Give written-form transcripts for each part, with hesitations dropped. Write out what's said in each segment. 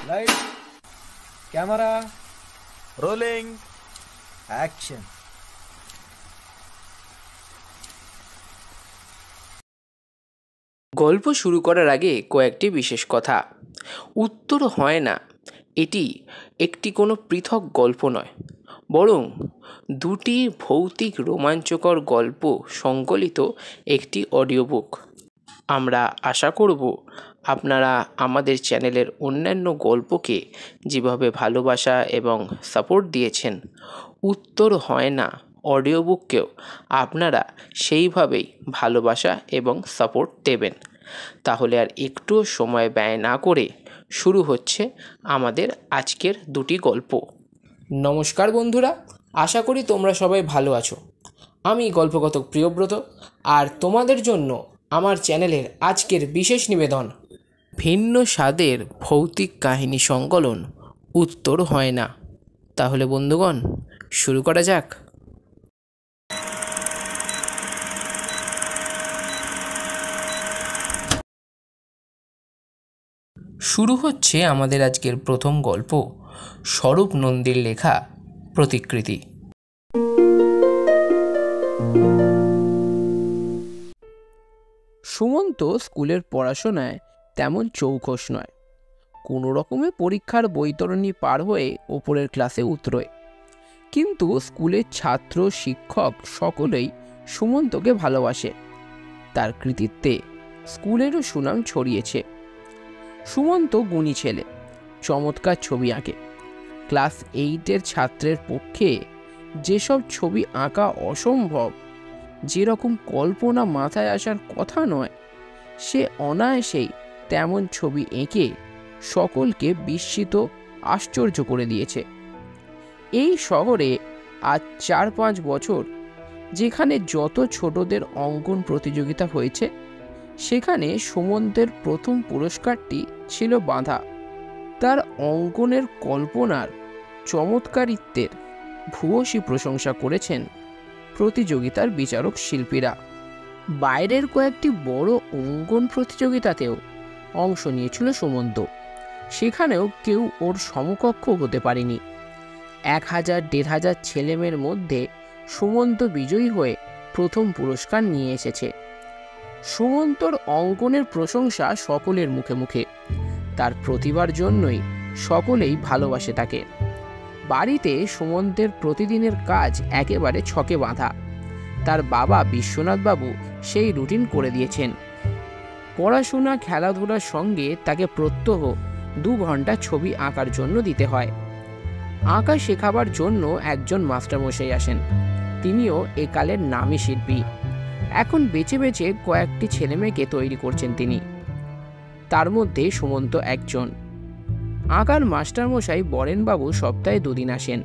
Light, camera, rolling, action. গল্প শুরু করার আগে কয়েকটি বিশেষ কথা। উত্তর হয় না এটি একটি কোনো পৃথক গল্প নয়, বরং দুটি ভৌতিক রোমাঞ্চকর গল্প সংকলিত একটি অডিও বুক। আমরা আশা করব আপনারা আমাদের চ্যানেলের অন্যান্য গল্পকে যেভাবে ভালোবাসা এবং সাপোর্ট দিয়েছেন, উত্তর হয় না অডিও বুককেও আপনারা সেইভাবেই ভালোবাসা এবং সাপোর্ট দেবেন। তাহলে আর একটুও সময় ব্যয় না করে শুরু হচ্ছে আমাদের আজকের দুটি গল্প। নমস্কার বন্ধুরা, আশা করি তোমরা সবাই ভালো আছো। আমি গল্পকথক প্রিয়ব্রত, আর তোমাদের জন্য আমার চ্যানেলের আজকের বিশেষ নিবেদন ভিন্ন স্বাদের ভৌতিক কাহিনী সংকলন উত্তর হয় না। তাহলে বন্ধুগণ, শুরু করা যাক। শুরু হচ্ছে আমাদের আজকের প্রথম গল্প, স্বরূপ নন্দীর লেখা প্রতিকৃতি। সুমন্ত স্কুলের পড়াশোনায় তেমন চৌখস নয়। কোনো রকমে পরীক্ষার বৈতরণী পার হয়ে ওপরের ক্লাসে উতরোয়। কিন্তু স্কুলের ছাত্র শিক্ষক সকলেই সুমন্তকে ভালোবাসে। তার কৃতিত্বে স্কুলেরও সুনাম ছড়িয়েছে। সুমন্ত গুণী ছেলে, চমৎকার ছবি আঁকে। ক্লাস 8-এর ছাত্রের পক্ষে যেসব ছবি আঁকা অসম্ভব, যেরকম কল্পনা মাথায় আসার কথা নয়, সে অনায়াসেই তেমন ছবি এঁকে সকলকে বিস্মিত আশ্চর্য করে দিয়েছে। এই শহরে আজ 4-5 বছর যেখানে যত ছোটদের অঙ্কন প্রতিযোগিতা হয়েছে, সেখানে সুমন্তের প্রথম পুরস্কারটি ছিল বাঁধা। তার অঙ্কনের কল্পনার চমৎকারিত্বের ভূয়সী প্রশংসা করেছেন প্রতিযোগিতার বিচারক শিল্পীরা। বাইরের কয়েকটি বড় অঙ্কন প্রতিযোগিতাতেও অংশ নিয়েছিল সুমন্ত। সেখানেও কেউ ওর সমকক্ষ হতে পারেনি। 1000-1500 ছেলেমেয়ের মধ্যে সুমন্ত বিজয়ী হয়ে প্রথম পুরস্কার নিয়ে এসেছে। সুমন্তর অঙ্কনের প্রশংসা সকলের মুখে মুখে। তার প্রতিভার জন্যই সকলেই ভালোবাসে তাকে। বাড়িতে সুমন্তের প্রতিদিনের কাজ একেবারে ছকে বাঁধা। তার বাবা বিশ্বনাথবাবু সেই রুটিন করে দিয়েছেন। পড়াশোনা খেলাধুলার সঙ্গে তাকে প্রত্যহ 2 ঘন্টা ছবি আঁকার জন্য দিতে হয়। আঁকা শেখাবার জন্য একজন মাস্টারমশাই আসেন। তিনিও একালের নামী শিল্পী। এখন বেছে বেছে কয়েকটি ছেলেমেয়েকে তৈরি করছেন তিনি। তার মধ্যে সুমন্ত একজন। আঁকার মাস্টারমশাই বরেনবাবু সপ্তাহে 2 দিন আসেন,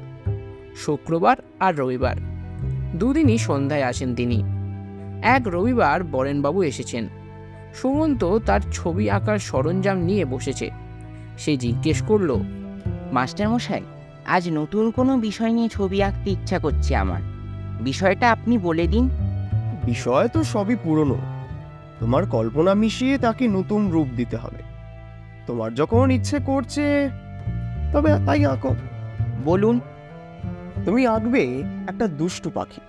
শুক্রবার আর রবিবার। 2 দিনই সন্ধ্যায় আসেন তিনি। এক রবিবার বরেনবাবু এসেছেন। সুমন্ত তার ছবি আঁকার সরঞ্জাম নিয়ে বসেছে। সে জিজ্ঞেস করল, মাস্টারমশাই, আজ নতুন কোনো বিষয় নিয়ে ছবি আঁকতে ইচ্ছা করছে আমার। বিষয়টা আপনি বলে দিন। বিষয় তো সবই পুরনো, তোমার কল্পনা মিশিয়ে তাকে নতুন রূপ দিতে হবে। তোমার যখন ইচ্ছে করছে তবে তাই আঁকো। বলুন। তুমি আঁকবে একটা দুষ্টু পাখি।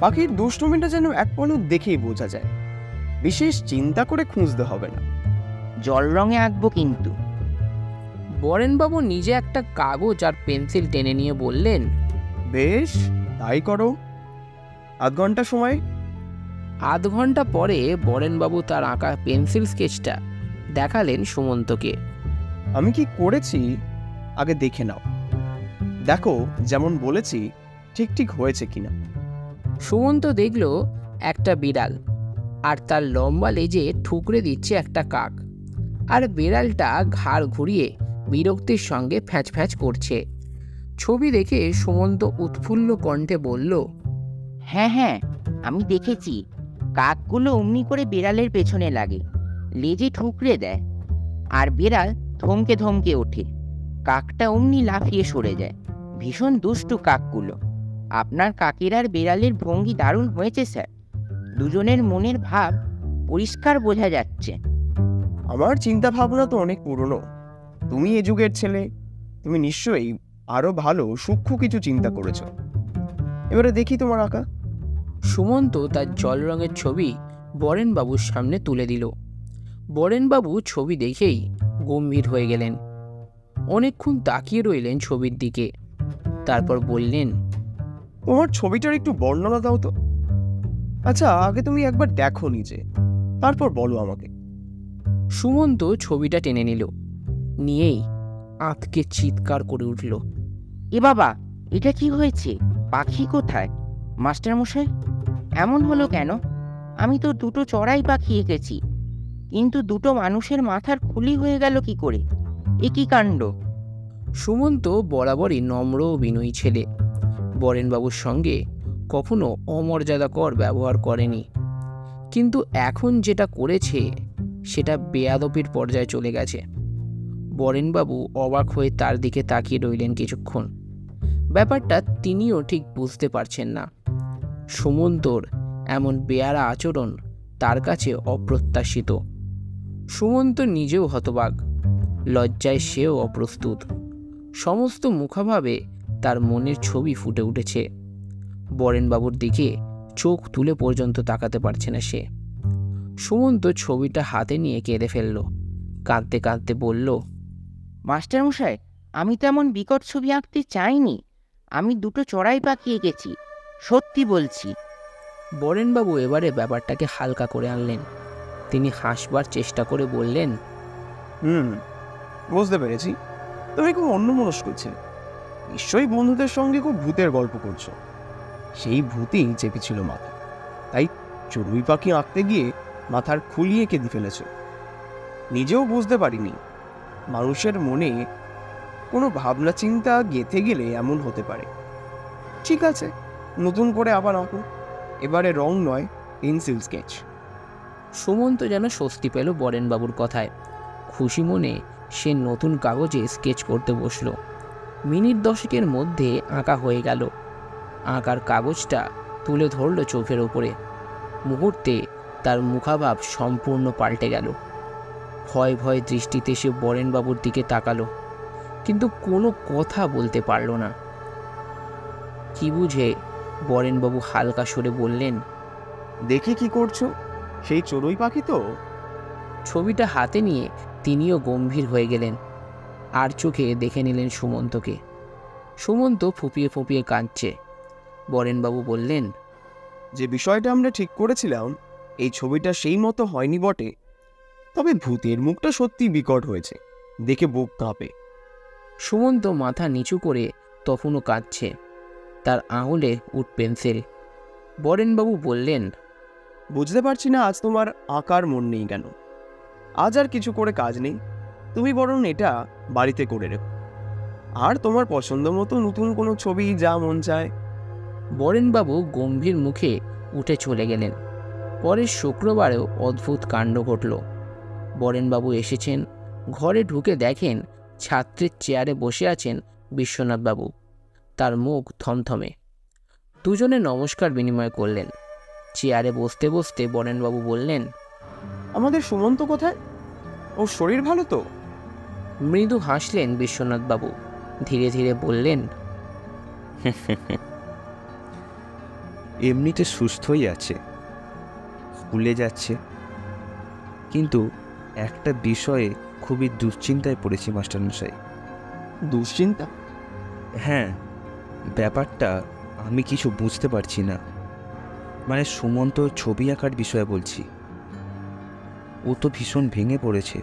পাখির দুষ্টুমিটা যেন এক পলক দেখেই বোঝা যায়। বিশেষ চিন্তা করে খুঁজতে হবে না। জল রঙে আঁকবো কিন্তু। বরেনবাবু নিজে একটা কাগজ আর পেন্সিল টেনে নিয়ে বললেন, বেশ, তাই করো। 1/2 ঘন্টা সময়। 1/2 ঘন্টা পরে বরেনবাবু তার আঁকা পেন্সিল স্কেচটা দেখালেন সুমন্তকে। আমি কি করেছি আগে দেখে নাও, দেখো যেমন বলেছি ঠিক ঠিক হয়েছে কিনা। সুমন্ত দেখল একটা বিড়াল, আর তার লম্বা লেজে ঠুকরে দিচ্ছে একটা কাক, আর বিড়ালটা ঘাড় ঘুরিয়ে বিরক্তির সঙ্গে ফ্যাঁচ ফ্যাঁচ করছে। ছবি দেখে সুমন্ত উৎফুল্ল কণ্ঠে বলল, হ্যাঁ হ্যাঁ, আমি দেখেছি। কাকগুলো অমনি করে বিড়ালের পেছনে লাগে, লেজে ঠুকরে দেয়, আর বিড়াল ধমকে ধমকে ওঠে। কাকটা অমনি লাফিয়ে সরে যায়। ভীষণ দুষ্টু কাকগুলো। আপনার কাকের আর বিড়ালের ভঙ্গি দারুণ হয়েছে স্যার। দুজনের মনের ভাব পরিষ্কার বোঝা যাচ্ছে। আমার চিন্তা ভাবনা তো অনেক পুরনো, তুমি এ যুগের ছেলে, তুমি নিশ্চয়ই আরো ভালো সূক্ষ্ম কিছু চিন্তা করেছ। এবারে দেখি তোমার আঁকা। সুমন্ত তার জল রঙের ছবি বরেনবাবুর সামনে তুলে দিল। বরেনবাবু ছবি দেখেই গম্ভীর হয়ে গেলেন। অনেকক্ষণ তাকিয়ে রইলেন ছবির দিকে, তারপর বললেন, তোমার ছবিটার একটু বর্ণনা দাও তো। আচ্ছা, আগে তুমি একবার দেখো নিজে, তারপর বলো আমাকে। সুমন্ত ছবিটা টেনে নিল, নিয়েই আঁতকে চিৎকার করে উঠল। এ বাবা, এটা কি হয়েছে? পাখি কোথায়? মাস্টারমশাই, এমন হলো কেন? আমি তো দুটো চড়াই পাখি এঁকেছি, কিন্তু দুটো মানুষের মাথার খুলি হয়ে গেল কি করে? এ কি কাণ্ড! সুমন্ত বরাবরই নম্র ও বিনয়ী ছেলে, বরেনবাবুর সঙ্গে কখনো অমর্যাদাকর ব্যবহার করেনি, কিন্তু এখন যেটা করেছে সেটা বেয়াদবির পর্যায়ে চলে গেছে। বরেনবাবু অবাক হয়ে তার দিকে তাকিয়ে রইলেন কিছুক্ষণ। ব্যাপারটা তিনিও ঠিক বুঝতে পারছেন না। সুমন্তর এমন বেয়ারা আচরণ তার কাছে অপ্রত্যাশিত। সুমন্ত নিজেও হতবাক, লজ্জায় সেও অপ্রস্তুত। সমস্ত মুখাভাবে তার মনের ছবি ফুটে উঠেছে। বরেনবাবুর দিকে চোখ তুলে পর্যন্ত তাকাতে পারছে না সে। সুমন্ত ছবিটা হাতে নিয়ে কেঁদে ফেলল। কাঁদতে কাঁদতে বলল, মাস্টারমশাই, আমি তো এমন বিকট ছবি আঁকতে চাইনি। আমি দুটো চড়াই পাখি এঁকেছি, সত্যি বলছি। বরেনবাবু এবারে ব্যাপারটাকে হালকা করে আনলেন। তিনি হাসবার চেষ্টা করে বললেন, বুঝতে পেরেছি, তুমি খুব অন্যমনস্ক ছিলে। নিশ্চয়ই বন্ধুদের সঙ্গে খুব ভূতের গল্প করছো। সেই ভূতেই চেপেছিল মাথা, তাই চড়ুই পাখি আঁকতে গিয়ে মাথার খুলিয়ে কেঁদে ফেলেছ। নিজেও বুঝতে পারিনি মানুষের মনে কোনো ভাবনা চিন্তা গেঁথে গেলে এমন হতে পারে। ঠিক আছে, নতুন করে আবার আঁকো, এবারে রং নয়, পেন্সিল স্কেচ। সুমন্ত যেন স্বস্তি পেল বরেনবাবুর কথায়। খুশি মনে সে নতুন কাগজে স্কেচ করতে বসল। মিনিট 10 মধ্যে আঁকা হয়ে গেল। আঁকার কাগজটা তুলে ধরল চোখের ওপরে। মুহূর্তে তার মুখাভাব সম্পূর্ণ পাল্টে গেল। ভয় ভয় দৃষ্টিতে সে বরেনবাবুর দিকে তাকালো, কিন্তু কোনো কথা বলতে পারল না। কি বুঝে বরেনবাবু হালকা সরে বললেন, দেখে কি করছো? সেই চড়ুই পাখি তো? ছবিটা হাতে নিয়ে তিনিও গম্ভীর হয়ে গেলেন। আর চোখে দেখে নিলেন সুমন্তকে। সুমন্ত ফুঁপিয়ে ফুঁপিয়ে কাঁদছে। বরেনবাবু বললেন, যে বিষয়টা আমরা ঠিক করেছিলাম, এই ছবিটা সেই মতো হয়নি বটে, তবে ভূতের মুখটা সত্যি বিকট হয়েছে, দেখে বুক কাঁপে। সুমন্ত মাথা নিচু করে তখনও কাঁদছে, তার আঙুলে উঠ পেন্সিল। বরেনবাবু বললেন, বুঝতে পারছি না আজ তোমার আঁকার মন নেই কেন। আজ আর কিছু করে কাজ নেই, তুমি বরং এটা বাড়িতে করে রেখো, আর তোমার পছন্দ মতো নতুন কোনো ছবি যা মন চায়। বরেনবাবু গম্ভীর মুখে উঠে চলে গেলেন। পরের শুক্রবারেও অদ্ভুত কাণ্ড ঘটল। বরেনবাবু এসেছেন, ঘরে ঢুকে দেখেন ছাত্রের চেয়ারে বসে আছেন বিশ্বনাথবাবু। তার মুখ থমথমে। দুজনে নমস্কার বিনিময় করলেন। চেয়ারে বসতে বসতে বরেনবাবু বললেন, আমাদের সুমন্ত কোথায়? ওর শরীর ভালো তো? মৃদু হাসলেন বিশ্বনাথবাবু, ধীরে ধীরে বললেন, এমনিতে সুস্থই আছে, স্কুলে যাচ্ছে, কিন্তু একটা বিষয়ে খুবই দুশ্চিন্তায় পড়েছি মাস্টারমশাই। দুশ্চিন্তা? হ্যাঁ, ব্যাপারটা আমি কিছু বুঝতে পারছি না। মানে সুমন্ত ছবি আঁকার বিষয়ে বলছি। ও তো ভীষণ ভেঙে পড়েছে।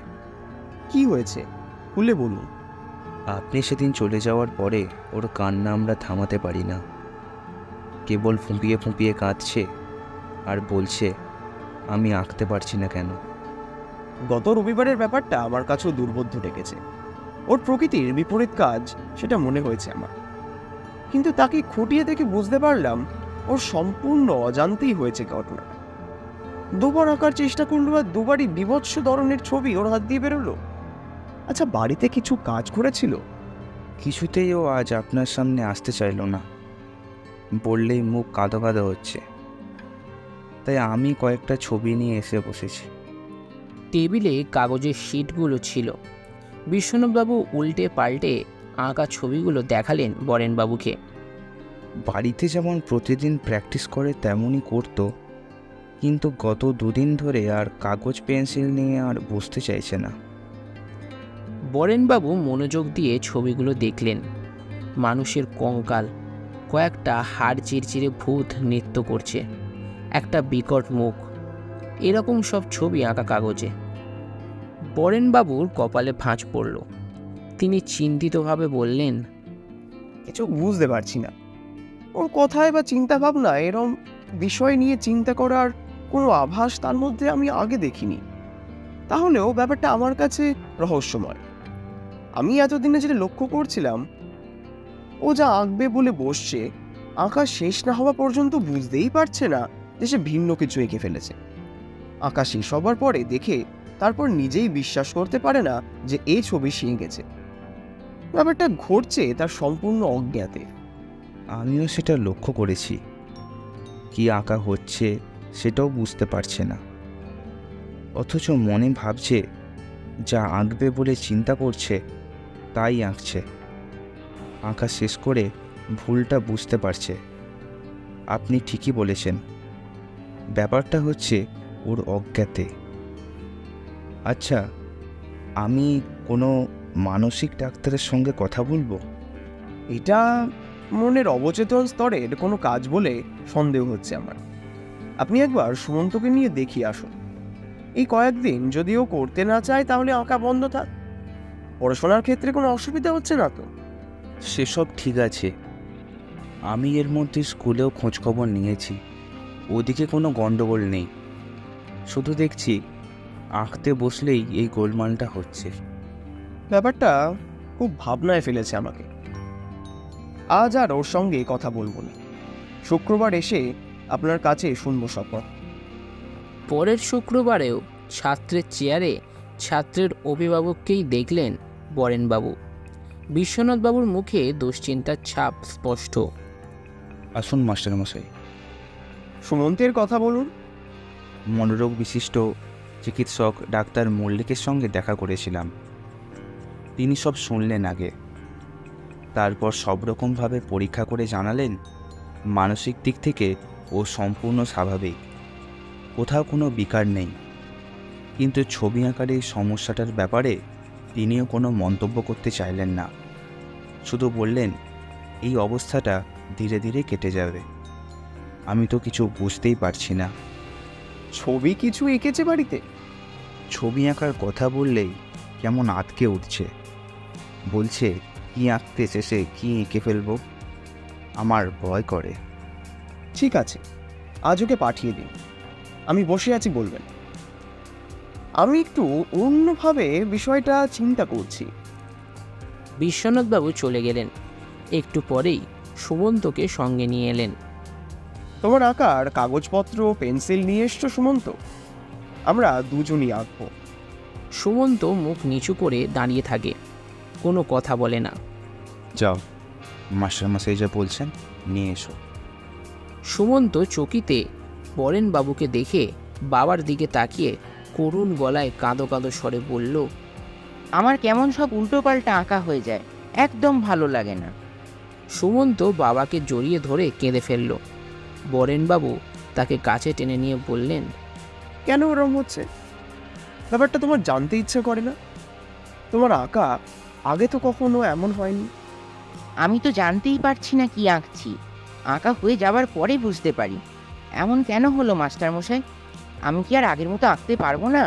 কি হয়েছে খুলে বলুন। আপনি সেদিন চলে যাওয়ার পরে ওর কান্না আমরা থামাতে পারি না। কেবল ফুঁপিয়ে ফুঁপিয়ে কাঁদছে আর বলছে, আমি আঁকতে পারছি না কেন। গত রবিবারের ব্যাপারটা আমার কাছেও দুর্বোধ্য ডেকেছে। ওর প্রকৃতির বিপরীত কাজ সেটা মনে হয়েছে আমার, কিন্তু তাকে খুঁটিয়ে দেখে বুঝতে পারলাম ওর সম্পূর্ণ অজান্তেই হয়েছে ঘটনা। দুবার আঁকার চেষ্টা করলো আর দুবারই বিভৎস ধরনের ছবি ওর হাত দিয়ে বেরোলো। আচ্ছা, বাড়িতে কিছু কাজ করেছিল? কিছুতেই ও আজ আপনার সামনে আসতে চাইল না, বললেই মুখ কাঁদো কাঁদো হচ্ছে। তাই আমি কয়েকটা ছবি নিয়ে এসে বসেছি। টেবিলে কাগজের শিটগুলো ছিল। বিশ্বনাথবাবু উল্টে পাল্টে আঁকা ছবিগুলো দেখালেন বরেনবাবুকে। বাড়িতে যেমন প্রতিদিন প্র্যাকটিস করে তেমনই করতো, কিন্তু গত দুদিন ধরে আর কাগজ পেন্সিল নিয়ে আর বসতে চাইছে না। বরেনবাবু মনোযোগ দিয়ে ছবিগুলো দেখলেন। মানুষের কঙ্কাল, কয়েকটা হাড় চিরচিরে ভূত নৃত্য করছে, একটা বিকট মুখ, এরকম সব ছবি আঁকা কাগজে। বরেনবাবুর কপালে ভাঁজ পড়ল। তিনি চিন্তিতভাবে বললেন, কিছু বুঝতে পারছি না। ওর কথায় বা চিন্তা ভাবনা এরম বিষয় নিয়ে চিন্তা করার কোনো আভাস তার মধ্যে আমি আগে দেখিনি। তাহলেও ব্যাপারটা আমার কাছে রহস্যময়। আমি এতদিনে যেটা লক্ষ্য করছিলাম, ও যা আঁকবে বলে বসছে, আঁকা শেষ না হওয়া পর্যন্ত বুঝতেই পারছে না যে সে ভিন্ন কিছু এঁকে ফেলেছে। আঁকা শেষ হবার পরে দেখে তারপর নিজেই বিশ্বাস করতে পারে না যে এই ছবি সে এঁকেছে। ব্যাপারটা ঘটছে তার সম্পূর্ণ অজ্ঞাতে। আমিও সেটা লক্ষ্য করেছি। কি আঁকা হচ্ছে সেটাও বুঝতে পারছে না, অথচ মনে ভাবছে যা আঁকবে বলে চিন্তা করছে তাই আঁকছে। আঁকা শেষ করে ভুলটা বুঝতে পারছে। আপনি ঠিকই বলেছেন, ব্যাপারটা হচ্ছে ওর অজ্ঞাতে। আচ্ছা, আমি কোনো মানসিক ডাক্তারের সঙ্গে কথা বলবো? এটা মনের অবচেতন স্তরের কোনো কাজ বলে সন্দেহ হচ্ছে আমার। আপনি একবার সুমন্তকে নিয়ে দেখিয়ে আসুন। এই কয়েকদিন যদিও করতে না চায় তাহলে আঁকা বন্ধ থাক। পড়াশোনার ক্ষেত্রে কোনো অসুবিধা হচ্ছে না তো? সেসব ঠিক আছে, আমি এর মধ্যে স্কুলেও খোঁজখবর নিয়েছি, ওদিকে কোনো গণ্ডগোল নেই। শুধু দেখছি আঁকতে বসলেই এই গোলমালটা হচ্ছে। ব্যাপারটা খুব ভাবনায় ফেলেছে আমাকে। আজ আর ওর সঙ্গে কথা বলবো না। শুক্রবার এসে আপনার কাছে শুনবো শপথ। পরের শুক্রবারেও ছাত্রের চেয়ারে ছাত্রের অভিভাবককেই দেখলেন বরেনবাবু। বিশ্বনাথবাবুর মুখে দুশ্চিন্তার ছাপ স্পষ্ট। আসুন মাস্টারমশাই। সুমন্তের কথা বলুন। মনোরোগ বিশিষ্ট চিকিৎসক ডাক্তার মল্লিকের সঙ্গে দেখা করেছিলাম। তিনি সব শুনলেন আগে, তারপর সব রকমভাবে পরীক্ষা করে জানালেন মানসিক দিক থেকে ও সম্পূর্ণ স্বাভাবিক, কোথাও কোনো বিকার নেই। কিন্তু ছবি আঁকার এই সমস্যাটার ব্যাপারে তিনিও কোনো মন্তব্য করতে চাইলেন না। শুধু বললেন এই অবস্থাটা ধীরে ধীরে কেটে যাবে। আমি তো কিছু বুঝতেই পারছি না। ছবি কিছু এঁকেছে বাড়িতে? ছবি আঁকার কথা বললেই কেমন আঁতকে উঠছে। বলছে কি আঁকতে শেষে কি এঁকে ফেলবো, আমার ভয় করে। ঠিক আছে, আজ ওকে পাঠিয়ে দিন। আমি বসে আছি বলবেন। আমি একটু অন্যভাবে বিষয়টা চিন্তা করছি। বিশ্বনাথবাবু চলে গেলেন। একটু পরেই সুমন্তকে সঙ্গে নিয়ে এলেন। তোমার আঁকার কাগজপত্র পেন্সিল নিয়ে এসছো সুমন্ত? আমরা দুজনই আঁকবো। সুমন্ত মুখ নিচু করে দাঁড়িয়ে থাকে, কোনো কথা বলে না। যাও, মাস্টারমশাই যা বলছেন নিয়ে এসো। সুমন্ত চকিতে বরেনবাবুকে দেখে বাবার দিকে তাকিয়ে করুণ গলায় কাঁদো কাঁদো স্বরে বলল, আমার কেমন সব উল্টোপাল্টা আঁকা হয়ে যায়, একদম ভালো লাগে না। সুমন্ত বাবাকে জড়িয়ে ধরে কেঁদে ফেলল। বরেনবাবু তাকে কাছে টেনে নিয়ে বললেন, কেন ওরম হচ্ছে? ব্যাপারটা তোমার জানতে ইচ্ছে করে না? তোমার আঁকা আগে তো কখনো এমন হয়নি। আমি তো জানতেই পারছি না কি আঁকছি। আঁকা হয়ে যাবার পরে বুঝতে পারি। এমন কেন হলো মাস্টারমশাই? আমি কি আর আগের মতো আঁকতে পারবো না?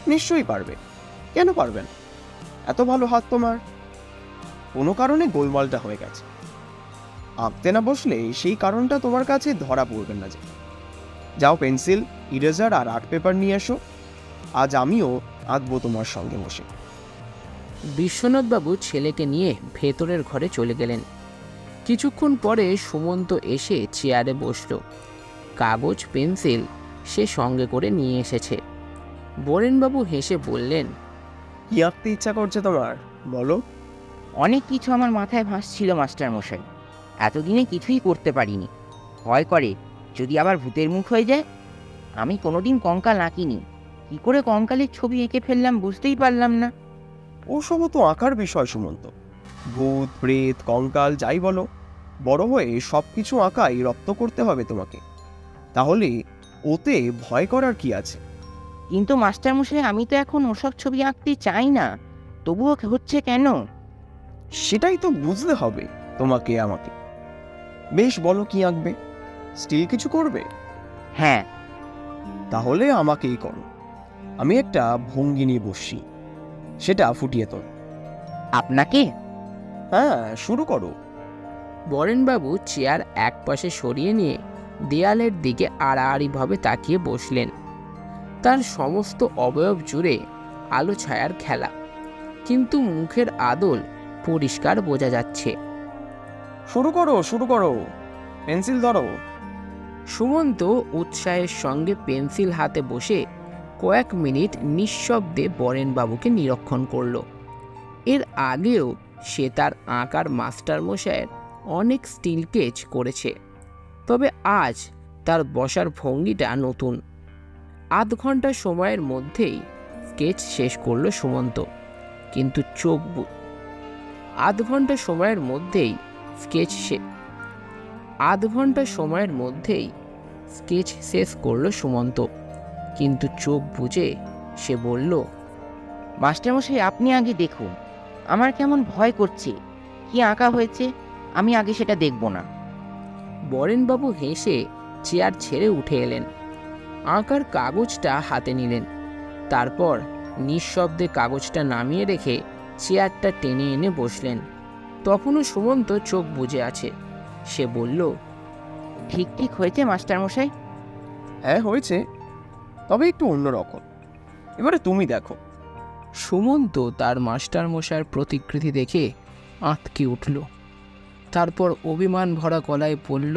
নিশ্চয়ই পারবে। কেন পারবেন? এত ভালো হাত তোমার। কোনো কারণে গোলমালটা হয়ে গেছে। আঁকতে না বসলে সেই কারণটা তোমার কাছে ধরা পড়বে না। যে যাও, পেন্সিল, ইরেজার আর আর্ট পেপার নিয়ে এসো। আজ আমিও আঁকবো তোমার সঙ্গে বসে। বিশ্বনাথবাবু ছেলেকে নিয়ে ভেতরের ঘরে চলে গেলেন। কিছুক্ষণ পরে সুমন্ত এসে চেয়ারে বসল। কাগজ পেন্সিল সে সঙ্গে করে নিয়ে এসেছে। বরেনবাবু হেসে বললেন, কি আঁকতে ইচ্ছা করছে তোমার, বলো? অনেক কিছু আমার মাথায় ভাসছিল মাস্টারমশাই। এতদিনে কিছুই করতে পারিনি। ভয় করে যদি আবার ভূতের মুখ হয়ে যায়। আমি কোনোদিন কঙ্কাল আঁকিনি, কি করে কঙ্কালের ছবি এঁকে ফেললাম বুঝতেই পারলাম না। ওসবও তো আঁকার বিষয় সুমন্ত। ভূত প্রেত কঙ্কাল যাই বলো, বড় হয়ে সব কিছু আঁকাই রপ্ত করতে হবে তোমাকে। তাহলে ওতে ভয় করার কি আছে? কিন্তু মাস্টারমশাই, আমি তো এখন ওসব ছবি আঁকতে চাই না, তবুও হচ্ছে কেন? সেটাই তো বুঝতে হবে তোমাকে আমাকে। বেশ, বলো কি আঁকবে? স্টিল কিছু করবে? হ্যাঁ। তাহলে আমাকেই করো। আমি একটা ভঙ্গি নিয়ে বসছি, সেটা ফুটিয়ে তোল। আপনাকে? হ্যাঁ, শুরু করো। বরেনবাবু চেয়ার এক পাশে সরিয়ে নিয়ে দেয়ালের দিকে আড়াআড়িভাবে তাকিয়ে বসলেন। তার সমস্ত অবয়ব জুড়ে আলো ছায়ার খেলা, কিন্তু মুখের আদল পরিষ্কার বোঝা যাচ্ছে। শুরু করো, শুরু করো, পেন্সিল ধরো। সুমন্ত উৎসাহের সঙ্গে পেন্সিল হাতে বসে কয়েক মিনিট নিঃশব্দে বরেনবাবুকে নিরীক্ষণ করল। এর আগেও সে তার আঁকার মাস্টারমশায়ের অনেক স্টিল স্কেচ করেছে, তবে আজ তার বসার ভঙ্গিটা নতুন। আধ ঘন্টা সময়ের মধ্যেই স্কেচ শেষ করল সুমন্ত, কিন্তু আধ ঘন্টা সময়ের মধ্যেই স্কেচ শেষ করল সুমন্ত, কিন্তু চোখ বুজে সে বলল, মাস্টারমশাই, আপনি আগে দেখুন, আমার কেমন ভয় করছে। কি আঁকা হয়েছে আমি আগে সেটা দেখব না। বরেনবাবু হেসে চেয়ার ছেড়ে উঠে এলেন, আঁকার কাগজটা হাতে নিলেন, তারপর নিঃশব্দে কাগজটা নামিয়ে রেখে চেয়ারটা টেনে এনে বসলেন। তখনও সুমন্ত চোখ বুজে আছে। সে বলল, ঠিক ঠিক হয়েছে মাস্টারমশাই? হ্যাঁ, হয়েছে, তবে একটু অন্যরকম। এবারে তুমি দেখো। সুমন্ত তার মাস্টারমশায়ের প্রতিকৃতি দেখে আঁতকে উঠল। তারপর অভিমান ভরা গলায় বলল,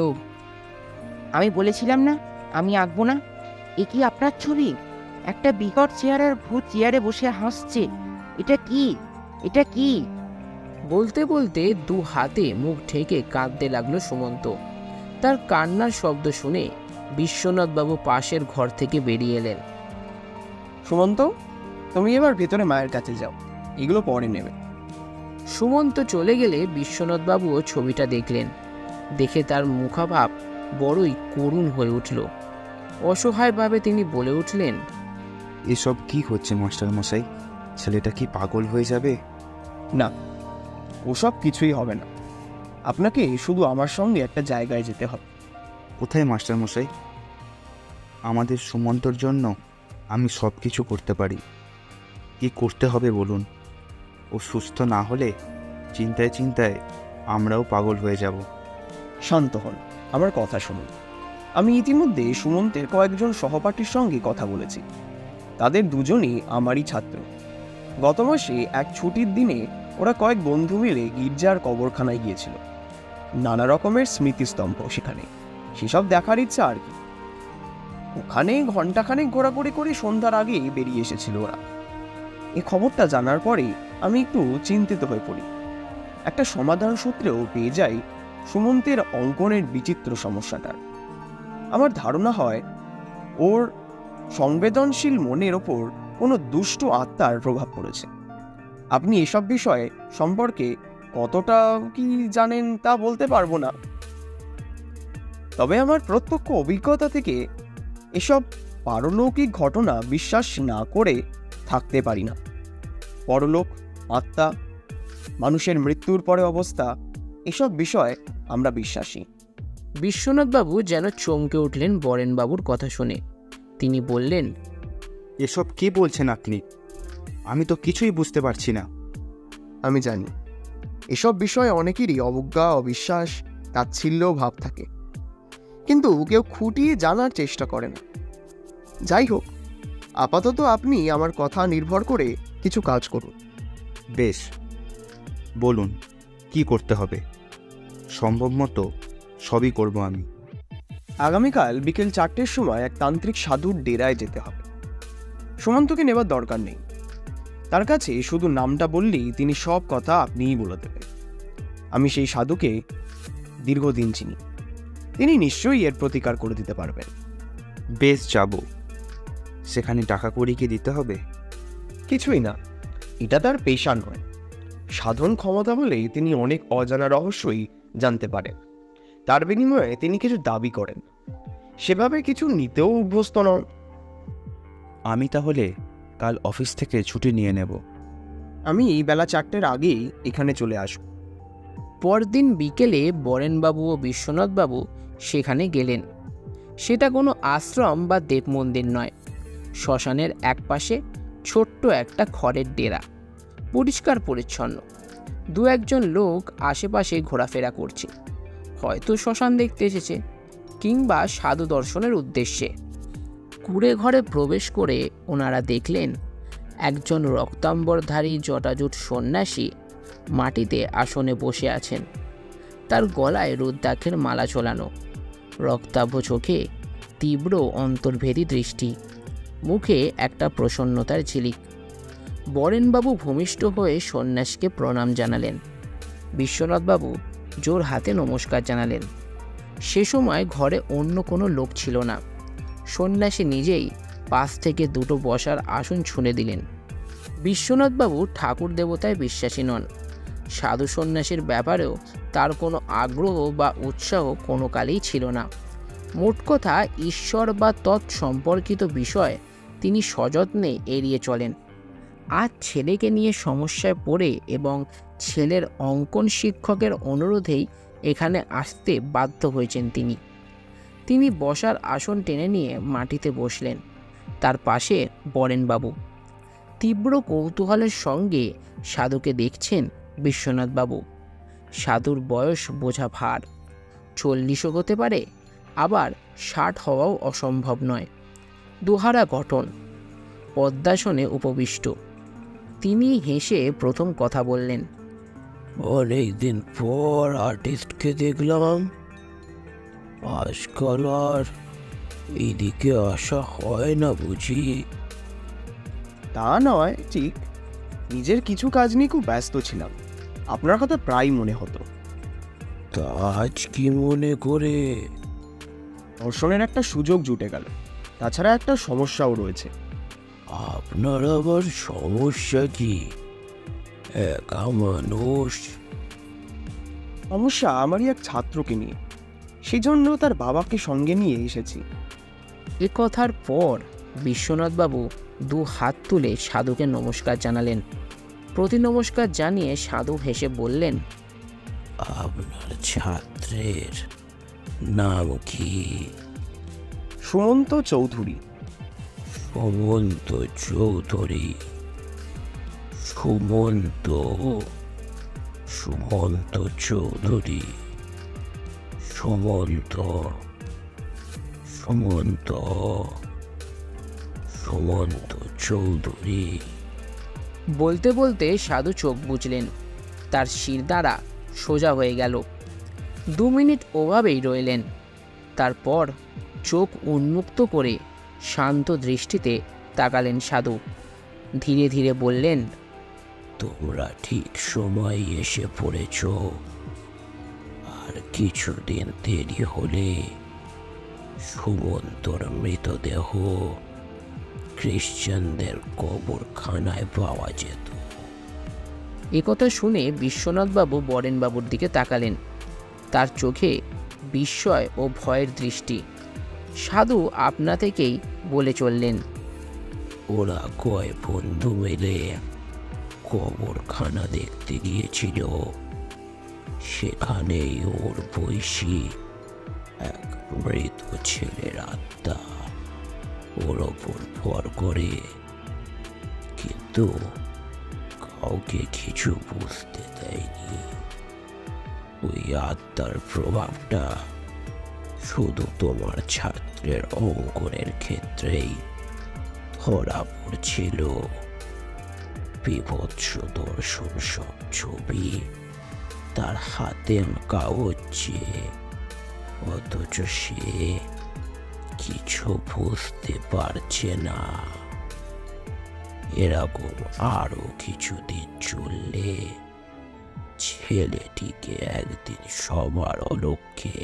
আমি বলেছিলাম না আমি আঁকবো না। এ কি আপনার ছবি? একটা বিকট চেয়ারের ভূত চেয়ারে বসে হাসছে। এটা কি? এটা কি? বলতে বলতে দু হাতে মুখ ঢেকে কাঁদতে লাগলো সুমন্ত। তার কান্নার শব্দ শুনে বিশ্বনাথবাবু পাশের ঘর থেকে বেরিয়ে এলেন। সুমন্ত, তুমি এবার ভেতরে মায়ের কাছে যাও, এগুলো পরে নেবে। সুমন্ত চলে গেলে বিশ্বনাথবাবুও ছবিটা দেখলেন। দেখে তার মুখাভাব বড়ই করুণ হয়ে উঠল। অসহায়ভাবে তিনি বলে উঠলেন, এসব কি হচ্ছে মাস্টারমশাই? ছেলেটা কি পাগল হয়ে যাবে? না, ওসব কিছুই হবে না। আপনাকে শুধু আমার সঙ্গে একটা জায়গায় যেতে হবে। কোথায় মাস্টারমশাই? আমাদের সুমন্তর জন্য আমি সব কিছু করতে পারি। কি করতে হবে বলুন? ও সুস্থ না হলে চিন্তায় চিন্তায় আমরাও পাগল হয়ে যাব। শান্ত হন, আমার কথা শুনুন। আমি ইতিমধ্যে সুমন্তের কয়েকজন সহপাঠীর সঙ্গে কথা বলেছি। তাদের দুজনই আমারই ছাত্র। গত মাসে এক ছুটির দিনে ওরা কয়েক বন্ধু মিলে গির্জার কবরখানায় গিয়েছিল। নানা রকমের স্মৃতিস্তম্ভ সেখানে, সেসব দেখার ইচ্ছা আর কি। ওখানে ঘণ্টাখানেক ঘোরাঘুরি করে সন্ধ্যার আগে বেরিয়ে এসেছিল ওরা। এ খবরটা জানার পরে আমি একটু চিন্তিত হয়ে পড়ি। একটা সমাধান সূত্রেও পেয়ে যাই সুমন্তের অঙ্কনের বিচিত্র সমস্যাটার। আমার ধারণা হয় ওর সংবেদনশীল মনের ওপর কোনো দুষ্ট আত্মার প্রভাব পড়েছে। আপনি এসব বিষয়ে সম্পর্কে কতটা কি জানেন তা বলতে পারবো না, তবে আমার প্রত্যক্ষ অভিজ্ঞতা থেকে এসব পারলৌকিক ঘটনা বিশ্বাস না করে থাকতে পারি না। পরলোক, আত্মা, মানুষের মৃত্যুর পরে অবস্থা, এসব বিষয়ে আমরা বিশ্বাসী। বিশ্বনাথবাবু যেন চমকে উঠলেন বরেনবাবুর কথা শুনে। তিনি বললেন, এসব কি বলছেন আপনি? আমি তো কিছুই বুঝতে পারছি না। আমি জানি এসব বিষয়ে অনেকেরই অবজ্ঞা, অবিশ্বাস, তাচ্ছিল্য ভাব থাকে, কিন্তু কেউ খুঁটিয়ে জানার চেষ্টা করে না। যাই হোক, আপাতত আপনি আমার কথা নির্ভর করে কিছু কাজ করুন। বেশ, বলুন কি করতে হবে? সম্ভব মতো সবই করব আমি। আগামীকাল বিকেল 4টের সময় এক তান্ত্রিক সাধুর ডেরায় যেতে হবে। সুমন্তকে নেবার দরকার নেই, তার কাছে শুধু নামটা বললেই তিনি সব কথা আপনিই বলে দেবেন। আমি সেই সাধুকে দীর্ঘদিন চিনি, তিনি নিশ্চয়ই এর প্রতিকার করে দিতে পারবেন। বেশ, যাব। সেখানে টাকা কড়ি কি দিতে হবে? কিছুই না, এটা তার পেশা নয়, সাধন ক্ষমতা বলেই তিনি অনেক অজানা রহস্যই জানতে পারেন। তার বিনিময়ে তিনি কিছু দাবি করেন, সেভাবে কিছু নিতেও অভ্যস্ত নন। আমি তাহলে কাল অফিস থেকে ছুটি নিয়ে নেব। আমি বেলা 4টের আগেই এখানে চলে আসব। পরদিন বিকেলে বরেনবাবু ও বিশ্বনাথবাবু সেখানে গেলেন। সেটা কোনো আশ্রম বা দেব মন্দির নয়, শ্মশানের একপাশে ছোট্ট একটা খড়ের ডেরা, পরিষ্কার পরিচ্ছন্ন। দু একজন লোক আশেপাশে ঘোরাফেরা করছে, হয়তো শ্মশান দেখতে এসেছে কিংবা সাধু দর্শনের উদ্দেশ্যে। কুঁড়ে ঘরে প্রবেশ করে ওনারা দেখলেন একজন রক্তাম্বরধারী জটাজুট সন্ন্যাসী মাটিতে আসনে বসে আছেন। তার গলায় রুদ্রাক্ষের মালা ঝোলানো, রক্তাভ চোখে তীব্র অন্তর্ভেদী দৃষ্টি, মুখে একটা প্রসন্নতার ঝিলিক। বরেনবাবু ভূমিষ্ঠ হয়ে সন্ন্যাসীকে প্রণাম জানালেন। বিশ্বনাথবাবু জোর হাতে নমস্কার জানালেন। সে সময় ঘরে অন্য কোনো লোক ছিল না। সন্ন্যাসী নিজেই পাশ থেকে দুটো বসার আসন ছুঁড়ে দিলেন। বিশ্বনাথবাবু ঠাকুর দেবতায় বিশ্বাসী নন, সাধু সন্ন্যাসীর ব্যাপারেও তার কোনো আগ্রহ বা উৎসাহ কোনো কালেই ছিল না। মোট কথা, ঈশ্বর বা তৎসম্পর্কিত বিষয় তিনি সযত্নে এড়িয়ে চলেন। আজ ছেলেকে নিয়ে সমস্যায় পড়ে এবং ছেলের অঙ্কন শিক্ষকের অনুরোধেই এখানে আসতে বাধ্য হয়েছেন তিনি বসার আসন টেনে নিয়ে মাটিতে বসলেন। তার পাশে বরেনবাবু তীব্র কৌতূহলের সঙ্গে সাধুকে দেখছেন বিশ্বনাথবাবু। সাধুর বয়স বোঝা ভার, 40ও হতে পারে, আবার 60 হওয়াও অসম্ভব নয়। দুহারা গঠন, পদ্মাসনে উপবিষ্ট। তিনি হেসে প্রথম কথা বললেন। অনেকদিন পর আর্টিস্টকে দেখলাম, আজকাল আর এইদিকে আসা হয় না বুঝি? তা নয় ঠিক, নিজের কিছু কাজ নিয়ে খুব ব্যস্ত ছিলাম। আপনার কথা প্রায় মনে হতো। তা আজ কি মনে করে? দর্শনের একটা সুযোগ জুটে গেল, তাছাড়া একটা সমস্যাও রয়েছে। আপনার আবার সমস্যা কি? একা মানুষ। সমস্যা আমারই এক ছাত্রকে নিয়ে, সেই জন্য তার বাবাকে সঙ্গে নিয়ে এসেছি। এ কথার পর বিশ্বনাথবাবু 2 হাত তুলে সাধুকে নমস্কার জানালেন। প্রতি নমস্কার জানিয়ে সাধু হেসে বললেন, আপনার ছাত্রের নাম কি? সুমন্ত চৌধুরী। সুমন্ত চৌধুরী। সুমন্ত সুমন্ত চৌধুরী। সুমন্ত সুমন্ত সুমন্ত চৌধুরী। বলতে বলতে সাধু চোখ বুজলেন। তার শিরদাঁড়া সোজা হয়ে গেল। 2 মিনিট ওভাবেই রইলেন। তারপর চোখ উন্মুক্ত করে শান্ত দৃষ্টিতে তাকালেন সাধু। ধীরে ধীরে বললেন, তোমরা ঠিক সময় এসে পড়েছ। আর কিছুদিন দেরি হলে সুমন্তর মৃতদেহ খ্রিশ্চানদের কবরখানায় পাওয়া যেত। একথা শুনে বিশ্বনাথবাবু বরেনবাবুর দিকে তাকালেন। তার চোখে বিস্ময় ও ভয়ের দৃষ্টি। সাধু আপনা থেকেই বলে চললেন, ওরা কয় বন্ধু মিলে কবরখানা দেখতে গিয়েছিল। সেখানেই ওর বয়সী এক মৃত ছেলের আত্মা ওর ওপর ভর করে, কিন্তু কাউকে কিছু বুঝতে দেয়নি। ওই আত্মার প্রভাবটা শুধু তোমার ছাত্রের অঙ্কনের ক্ষেত্রেই ধরা পড়ছিল। বিভৎস দর্শন সব ছবি তার হাতে আঁকা হচ্ছে, অথচ সে কিছু বুঝতে পারছে না। এরকম আরো কিছুদিন চললে ছেলেটিকে একদিন সবার অলক্ষ্যে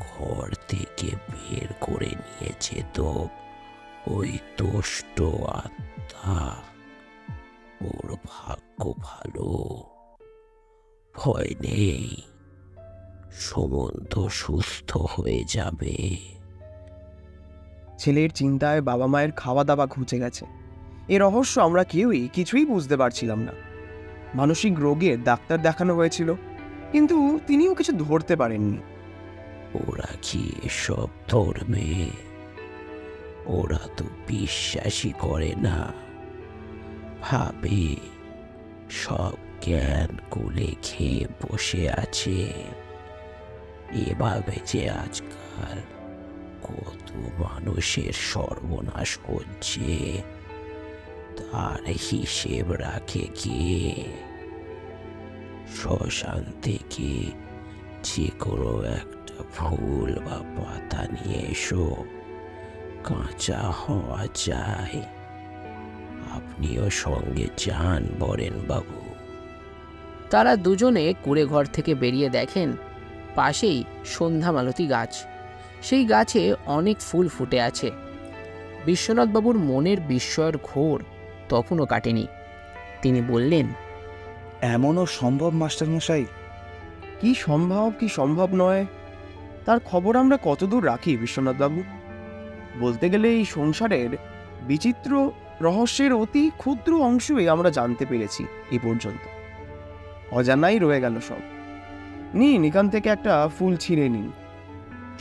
ঘর থেকে বের করে নিয়ে যেত ওই দুষ্ট আত্মা। ওর ভাগ্য ভালো, ভয় নেই, সুমন্ত সুস্থ হয়ে যাবে। ছেলের চিন্তায় বাবা মায়ের খাওয়া দাওয়া ঘুচে গেছে। এ রহস্য আমরা কেউই কিছুই বুঝতে পারছিলাম না। মানসিক রোগের ডাক্তার দেখানো হয়েছিল, কিন্তু তিনিও কিছু ধরতে পারেননি। ওরা কি এসব ধরবে? ওরা তো বিশ্বাসই করে না, ভাবে সব জ্ঞান কুলে খেয়ে বসে আছে। এভাবে যে আজকাল কত মানুষের সর্বনাশ হচ্ছে তার হিসেব রাখে কে? শ্মশান থেকে যে কোনো একটা ফুল বা পাতা নিয়ে এসো, কাঁচা হওয়া যায়। আপনিও সঙ্গে যান বরেন বাবু। তারা দুজনে কুঁড়ে ঘর থেকে বেরিয়ে দেখেন পাশেই সন্ধ্যামালতী গাছ। সেই গাছে অনেক ফুল ফুটে আছে। বিশ্বনাথবাবুর মনের বিস্ময়ের ঘোর তখনও কাটেনি। তিনি বললেন, এমনও সম্ভব মাস্টারমশাই? কি সম্ভব কি সম্ভব নয় তার খবর আমরা কতদূর রাখি বিশ্বনাথবাবু? বলতে গেলে এই সংসারের বিচিত্র রহস্যের অতি ক্ষুদ্র অংশই আমরা জানতে পেরেছি এ পর্যন্ত। অজানাই রয়ে গেল সব। নিন এখান থেকে একটা ফুল ছিঁড়ে নিন।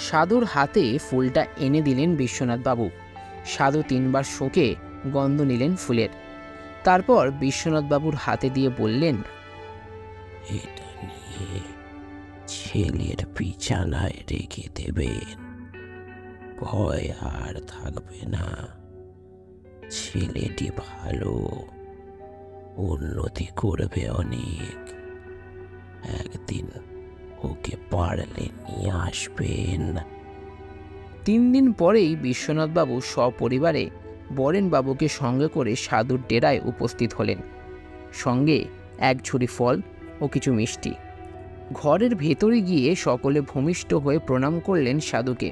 সাধুর হাতে ফুলটা এনে দিলেন বিশ্বনাথবাবু। সাধু 3 বার শোকে গন্ধ নিলেন ফুলের। তারপর বিশ্বনাথবাবুর হাতে দিয়ে বললেন, এটা নিয়ে ছেলের বিছানায় রেখে দেবেন, ভয় আর থাকবে না। ছেলেটি ভালো, উন্নতি করবে অনেক। একদিন ওকে পারলে নিয়ে আসবেন। 3 দিন পরেই বিশ্বনাথবাবু সপরিবারে বরেনবাবুকে সঙ্গে করে সাধুর ডেরায় উপস্থিত হলেন। সঙ্গে 1 ঝুড়ি ফল ও কিছু মিষ্টি। ঘরের ভেতরে গিয়ে সকলে ভূমিষ্ঠ হয়ে প্রণাম করলেন সাধুকে।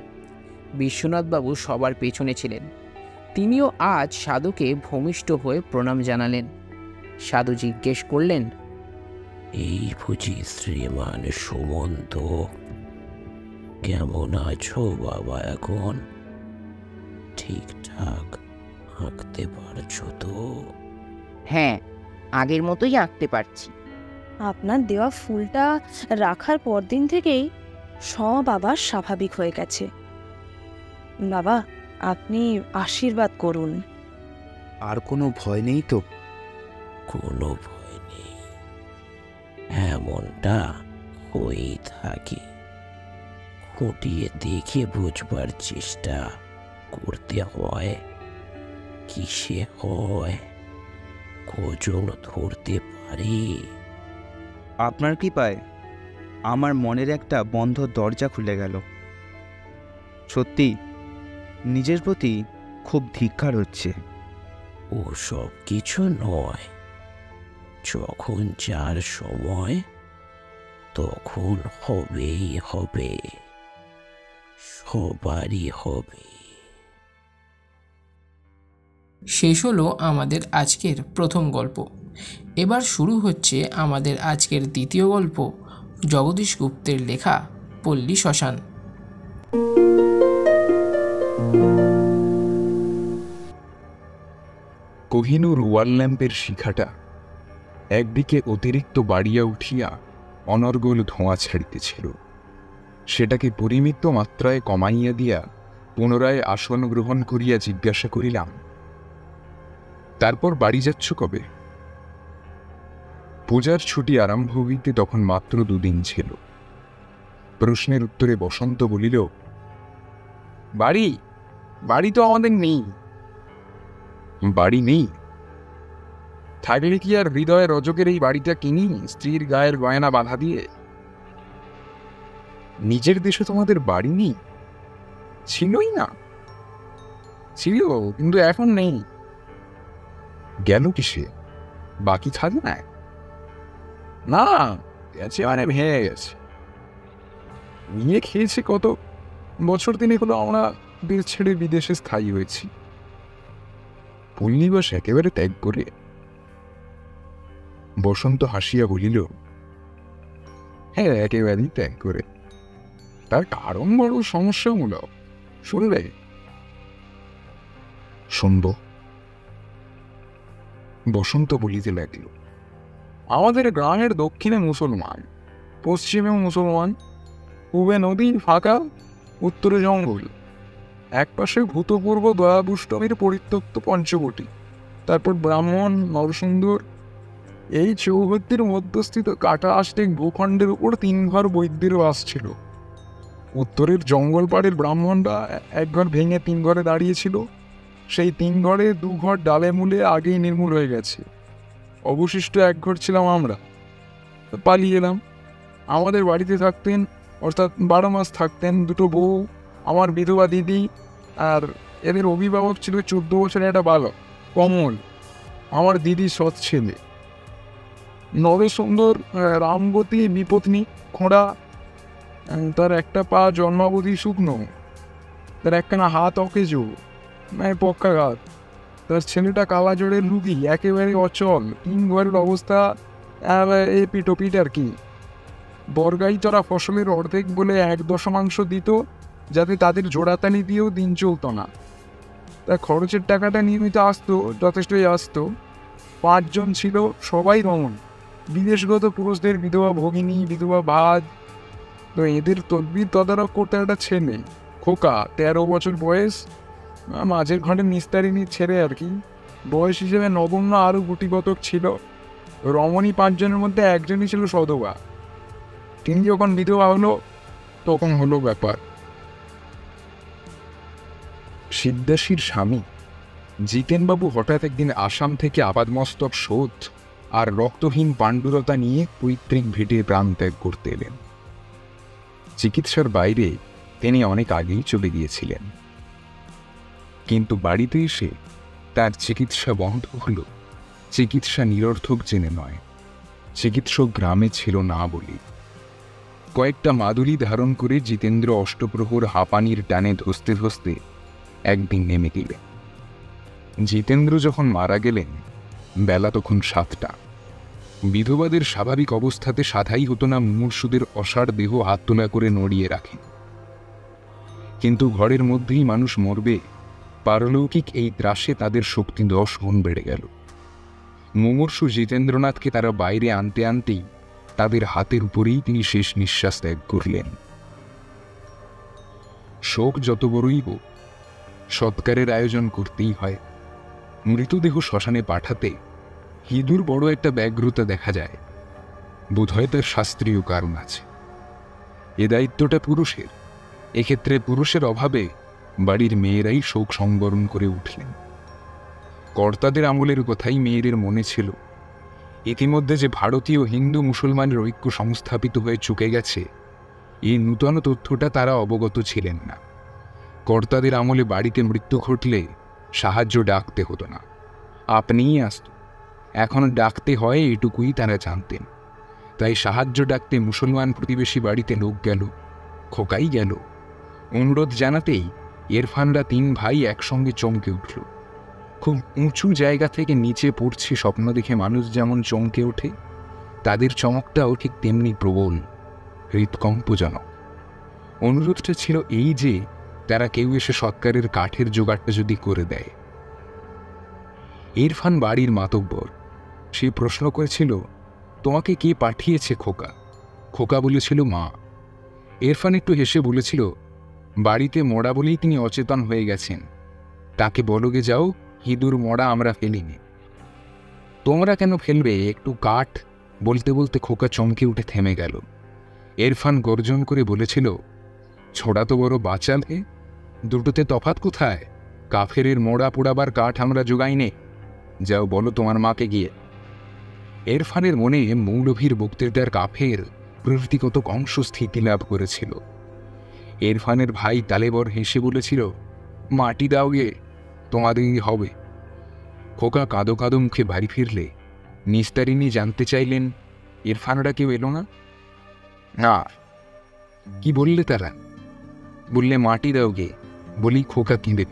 বিশ্বনাথবাবু সবার পেছনে ছিলেন। তিনিও আজ সাধুকে ভূমিষ্ঠ হয়ে প্রণাম জানালেন। সাধু জিজ্ঞেস করলেন, এই বুঝি শ্রীমান সুমন্ত? কেমন আছো বাবা এখন? ঠিকঠাক আঁকতে পারছো তো? হ্যাঁ, আগের মতোই আঁকতে পারছি। আপনার দেওয়া ফুলটা রাখার পরদিন থেকেই সব আবার স্বাভাবিক হয়ে গেছে। বাবা, আপনি আশীর্বাদ করুন। আর কোনো ভয় নেই তো? কোনো ভয় নেই, এমনটা হয়েই থাকে। খুঁটিয়ে দেখে বুঝবার চেষ্টা করতে হয়। কিসে হয়, কজন ধরতে পারে। আপনার কৃপায় আমার মনের একটা বন্ধ দরজা খুলে গেল। সত্যি নিজের প্রতি খুব ধিক্কার হচ্ছে। ও সব কিছু নয়, যখন যার সময় তখন হবেই হবে, সবারই হবে। শেষ হলো আমাদের আজকের প্রথম গল্প। এবার শুরু হচ্ছে আমাদের আজকের দ্বিতীয় গল্প, জগদীশ গুপ্তের লেখা পল্লী শ্মশান। কোহিনূর ওয়াল ল্যাম্পের শিখাটা একদিকে অতিরিক্ত বাড়িয়া উঠিয়া অনর্গল ধোঁয়া ছাড়িতেছিল। সেটাকে পরিমিত মাত্রায় কমাইয়া দিয়া পুনরায় আসন গ্রহণ করিয়া জিজ্ঞাসা করিলাম, তারপর বাড়ি যাচ্ছ কবে? পূজার ছুটি আরম্ভ হইতে তখন মাত্র 2 দিন ছিল। প্রশ্নের উত্তরে বসন্ত বলিল, বাড়ি বাড়ি তো আমাদের নেই। বাড়ি নেই? থাকলে কি আর হৃদয়ের রজকের এই বাড়িটা কিনি স্ত্রীর গায়ের গয়না বাঁধা দিয়ে? নিজের দেশে তোমাদের বাড়ি নেই? ছিলই না? ছিল, কিন্তু এখন নেই। গেল কিসে? বাকি থাকে না? না, গেছে মানে ভেঙে গেছে। নিয়ে খেয়েছে কত বছর 3 হলো আমরা দেশ ছেড়ে বিদেশে স্থায়ী হয়েছি। পল্লীবাস একেবারে ত্যাগ করে বসন্ত হাসিয়া বলিল, হ্যাঁ, একেবারেই ত্যাগ করে। তার কারণ বড় সমস্যামূলক, শুনবে? শুনব। বসন্ত বলিতে লাগল, আমাদের গ্রামের দক্ষিণে মুসলমান, পশ্চিমেও মুসলমান, পূবে নদী ফাঁকা, উত্তরে জঙ্গল, একপাশে ভূতপূর্ব দয়াপুষ্টমীর পরিত্যক্ত পঞ্চবটি, তারপর ব্রাহ্মণ, নরসুন্দর। এই চৌহদ্দির মধ্যস্থিত কাটা আষ্টেক ভূখণ্ডের উপর 3 ঘর বৈদ্যের বাস ছিল। উত্তরের জঙ্গল পাড়ের ব্রাহ্মণরা এক ঘর ভেঙে 3 ঘরে দাঁড়িয়েছিল। সেই 3 ঘরে 2 ঘর ডালে মূলে আগেই নির্মূল হয়ে গেছে। অবশিষ্ট 1 ঘর ছিলাম আমরা। পালিয়ে এলাম। আমাদের বাড়িতে থাকতেন, অর্থাৎ 12 মাস থাকতেন 2টো বউ, আমার বিধবা দিদি, আর এদের অভিভাবক ছিল 14 বছরের একটা বালক কমল, আমার দিদির সৎ ছেলে। নবসুন্দর, রামবতী বিপত্নী, খোঁড়া, তার একটা পা জন্মাবধি শুকনো, তার একখানা হাত অকেজো, পক্ষাঘাত, তার ছেলেটা কালা জোরের রুগী, একেবারে অচল। 3 ঘরের অবস্থা পিটোপিট আর কি। বর্গাই চড়া ফসলের অর্ধেক বলে 1 দশমাংশ দিত, যাতে তাদের জোড়াতালি দিয়েও দিন চলত না। তার খরচের টাকাটা নিয়মিত আসতো, যথেষ্টই আসতো। 5 জন ছিল, সবাই রমণ, বিদেশগত পুরুষদের বিধবা ভগিনী, বিধবা ভাত। তো এদের তদবির তদারক করতে একটা ছেলে, খোকা, 13 বছর বয়স, মাঝের ঘরের নিস্তারিণীর ছেলে আর কি। বয়স হিসেবে নগণ্য আরও গুটিগতক ছিল। রমণী 5 জনের মধ্যে একজনই ছিল সধবা। তিনি যখন বিধবা হলো তখন হলো ব্যাপার। সিদ্ধাসীর স্বামী জিতেনবাবু হঠাৎ একদিন আসাম থেকে আপাদমস্তক শোধ আর রক্তহীন পাণ্ডুরতা নিয়ে পৈতৃক ভিটে প্রাণ ত্যাগ করতে এলেন। চিকিৎসার বাইরে তিনি অনেক আগেই চলে গিয়েছিলেন, কিন্তু বাড়িতে এসে তার চিকিৎসা বন্ধ হল। চিকিৎসা নিরর্থক জেনে নয়, চিকিৎসক গ্রামে ছিল না বলি। কয়েকটা মাদুলি ধারণ করে জিতেন্দ্র অষ্টপ্রহর হাঁপানির টানে ধসতে ধসতে একদিন নেমে গেলেন। জিতেন্দ্র যখন মারা গেলেন বেলা তখন 7টা। বিধবাদের স্বাভাবিক অবস্থাতে সাধাই হতো না মুমূর্ষুদের অসাড় দেহ হাত তোলা করে নড়িয়ে রাখেন। কিন্তু ঘরের মধ্যেই মানুষ মরবে, পারলৌকিক এই ত্রাসে তাদের শক্তি 10 গুণ বেড়ে গেল। মুমূর্ষু জিতেন্দ্রনাথকে তারা বাইরে আনতে আনতেই তাদের হাতের উপরেই তিনি শেষ নিঃশ্বাস ত্যাগ করলেন। শোক যত বড়ই হোক, সৎকারের আয়োজন করতেই হয়। মৃতদেহ শ্মশানে পাঠাতে হিঁদুর বড় একটা ব্যগ্রতা দেখা যায়। বোধহয় তার শাস্ত্রীয় কারণ আছে। এ দায়িত্বটা পুরুষের। এক্ষেত্রে পুরুষের অভাবে বাড়ির মেয়েরাই শোক সংবরণ করে উঠলেন। কর্তাদের আমলের কথাই মেয়েদের মনে ছিল। ইতিমধ্যে যে ভারতীয় হিন্দু মুসলমানের ঐক্য সংস্থাপিত হয়ে চুকে গেছে, এই নূতন তথ্যটা তারা অবগত ছিলেন না। কর্তাদের আমলে বাড়িতে মৃত্যু ঘটলে সাহায্য ডাকতে হতো না, আপনিই আসত। এখন ডাকতে হয় এটুকুই তারা জানতেন। তাই সাহায্য ডাকতে মুসলমান প্রতিবেশী বাড়িতে লোক গেল, খোকাই গেল। অনুরোধ জানাতেই ইরফানরা 3 ভাই একসঙ্গে চমকে উঠল। খুব উঁচু জায়গা থেকে নিচে পড়ছে স্বপ্ন দেখে মানুষ যেমন চমকে ওঠে, তাদের চমকটাও ঠিক তেমনি প্রবল, হৃৎকম্পজনক। অনুরোধটা ছিল এই যে তারা কেউ এসে সৎকারের কাঠের জোগাড়টা যদি করে দেয়। ইরফান বাড়ির মাতব্বর। সে প্রশ্ন করেছিল, তোমাকে কে পাঠিয়েছে খোকা? খোকা বলেছিল, মা। ইরফান একটু হেসে বলেছিল, বাড়িতে মরা বলেই তিনি অচেতন হয়ে গেছেন, তাকে বলগে যাও হিঁদুর মরা আমরা ফেলিনি। তোমরা কেন ফেলবে? একটু কাঠ। বলতে বলতে খোকা চমকে উঠে থেমে গেল। ইরফান গর্জন করে বলেছিল, ছোড়া তো বড় বাঁচালে, দুটোতে তফাৎ কোথায়? কাফেরের মোড়া পোড়াবার কাঠ আমরা জোগাইনে, যাও বলো তোমার মাকে গিয়ে। ইরফানের মনে মৌলভীর বক্তৃতার কাফের প্রভৃতিগত অংশ স্থিতি লাভ করেছিল। ইরফানের ভাই তালেবর হেসে বলেছিল, মাটি দাও গে, তোমাদেরই হবে। খোকা কাঁদো কাঁদো মুখে বাড়ি ফিরলে নিস্তারিণী জানতে চাইলেন, ইরফানরা কেউ এলো না? না। কি বললে তারা? বললে মাটি দাও গে, বলি খোকা কেঁদে।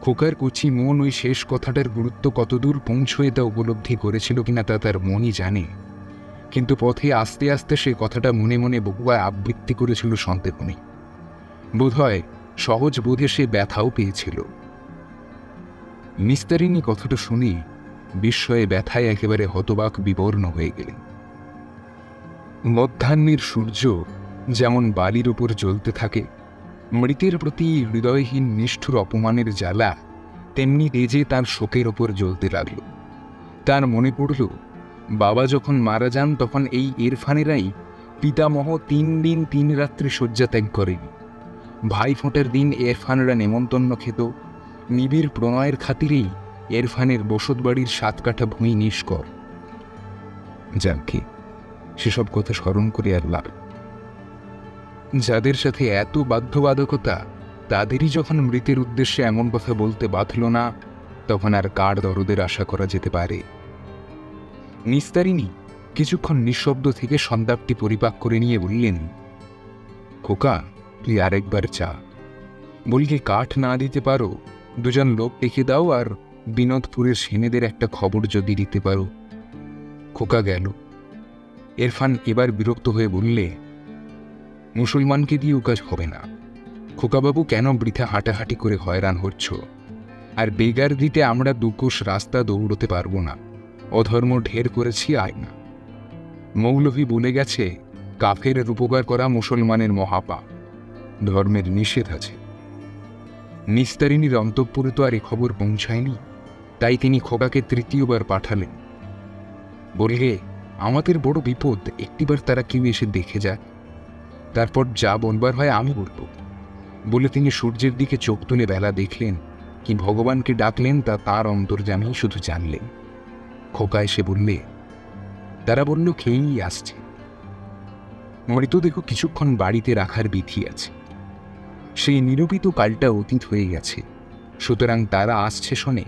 খোকার কচি মন ওই শেষ কথাটার গুরুত্ব কতদূর পৌঁছয়ে তা উপলব্ধি করেছিল কিনা তা তার মনই জানে, কিন্তু পথে আস্তে আস্তে সে কথাটা মনে মনে বহুবার আবৃত্তি করেছিল সন্দেহনে। বোধহয় সহজ বোধে সে ব্যথাও পেয়েছিল। নিস্তারিণী কথাটা শুনে বিস্ময়ে ব্যথায় একেবারে হতবাক বিবর্ণ হয়ে গেলেন। মধ্যাহ্নের সূর্য যেমন বালির উপর জ্বলতে থাকে, মৃতের প্রতি হৃদয়হীন নিষ্ঠুর অপমানের জ্বালা তেমনি তেজে তার শোকের ওপর জ্বলতে লাগল। তার মনে পড়ল, বাবা যখন মারা যান তখন এই ইরফানেরাই পিতামহ 3 দিন 3 রাত্রি শয্যা ত্যাগ করেনি। ভাই ফোঁটার দিন ইরফানরা নেমন্তন্ন খেত, নিবিড় প্রণয়ের খাতিরেই ইরফানের বসত বাড়ির 7 কাঠা ভূমি নিষ্কর। যাকে সেসব কথা স্মরণ করে আর লাভ, যাদের সাথে এত বাধ্যবাধকতা তাদেরই যখন মৃতের উদ্দেশ্যে এমন কথা বলতে বাধল না, তখন আর কার দরদের আশা করা যেতে পারে? নিস্তারিণী কিছুক্ষণ নিঃশব্দ থেকে সন্তাপটি পরিপাক করে নিয়ে বললেন, খোকা, তুই আরেকবার চা। বলকে কাঠ না দিতে পারো, 2 জন লোক ডেকে দাও, আর বিনোদপুরের সেনেদের একটা খবর যদি দিতে পারো। খোকা গেল। ইরফান এবার বিরক্ত হয়ে বললে, মুসলমানকে দিয়ে কাজ হবে না। খোকাবাবু, কেন বৃথা হাঁটাহাঁটি করে হয়রান হচ্ছ? আর বেগার দিতে আমরা 2 কোষ রাস্তা দৌড়তে পারবো না। অধর্ম ঢের করেছি, আয় না। মৌলভী বলে গেছে, কাফেরের উপকার করা মুসলমানের মহাপাপ, ধর্মের নিষেধ আছে। নিস্তারিণীর অন্তঃপুরে তো আর এ খবর পৌঁছায়নি, তাই তিনি খোকাকে 3য়বার পাঠালেন। বললে, আমাদের বড় বিপদ, একটিবার তারা কেউ এসে দেখে যায়, তারপর যা বলবার হয় আমি বলব। বলে তিনি সূর্যের দিকে চোখ তুলে বেলা দেখলেন, কি ভগবানকে ডাকলেন তা তার অন্তর্যামী শুধু জানলেন। খোকা এসে বললে, তারা বলল খেয়েই আসছে। মৃতদেহ কিছুক্ষণ বাড়িতে রাখার বিধি আছে। সেই নিরূপিত কালটা অতীত হয়ে গেছে, সুতরাং তারা আসছে শোনে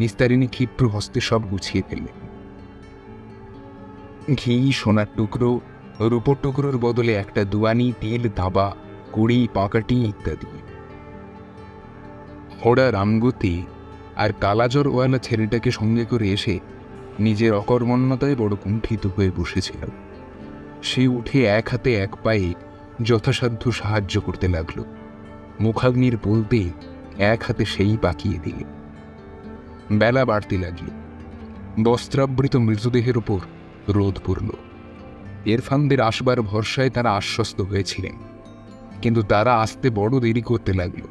নিস্তারিণী ক্ষিপ্র হস্তে সব গুছিয়ে ফেললেন। ঘি, সোনার টুকরো, রূপোর টুকরোর বদলে একটা দুয়ানি, তেল, দাবা, কুড়ি, পাকাটি ইত্যাদি। ওরা রামগতি আর কালাজরওয়ালা ছেলেটাকে সঙ্গে করে এসে নিজের অকর্মণ্যতায় বড় কুণ্ঠিত হয়ে বসেছিল। সে উঠে এক হাতে এক পায়ে যথাসাধ্য সাহায্য করতে লাগল। মুখাগ্নির বলতে এক হাতে সেই পাকিয়ে দিলে। বেলা বাড়তে লাগল। বস্ত্রাবৃত মৃতদেহের উপর রোদ পড়ল। ইরফানদের আসবার ভরসায় তারা আশ্বস্ত হয়েছিলেন, কিন্তু তারা আসতে বড় দেরি করতে লাগল।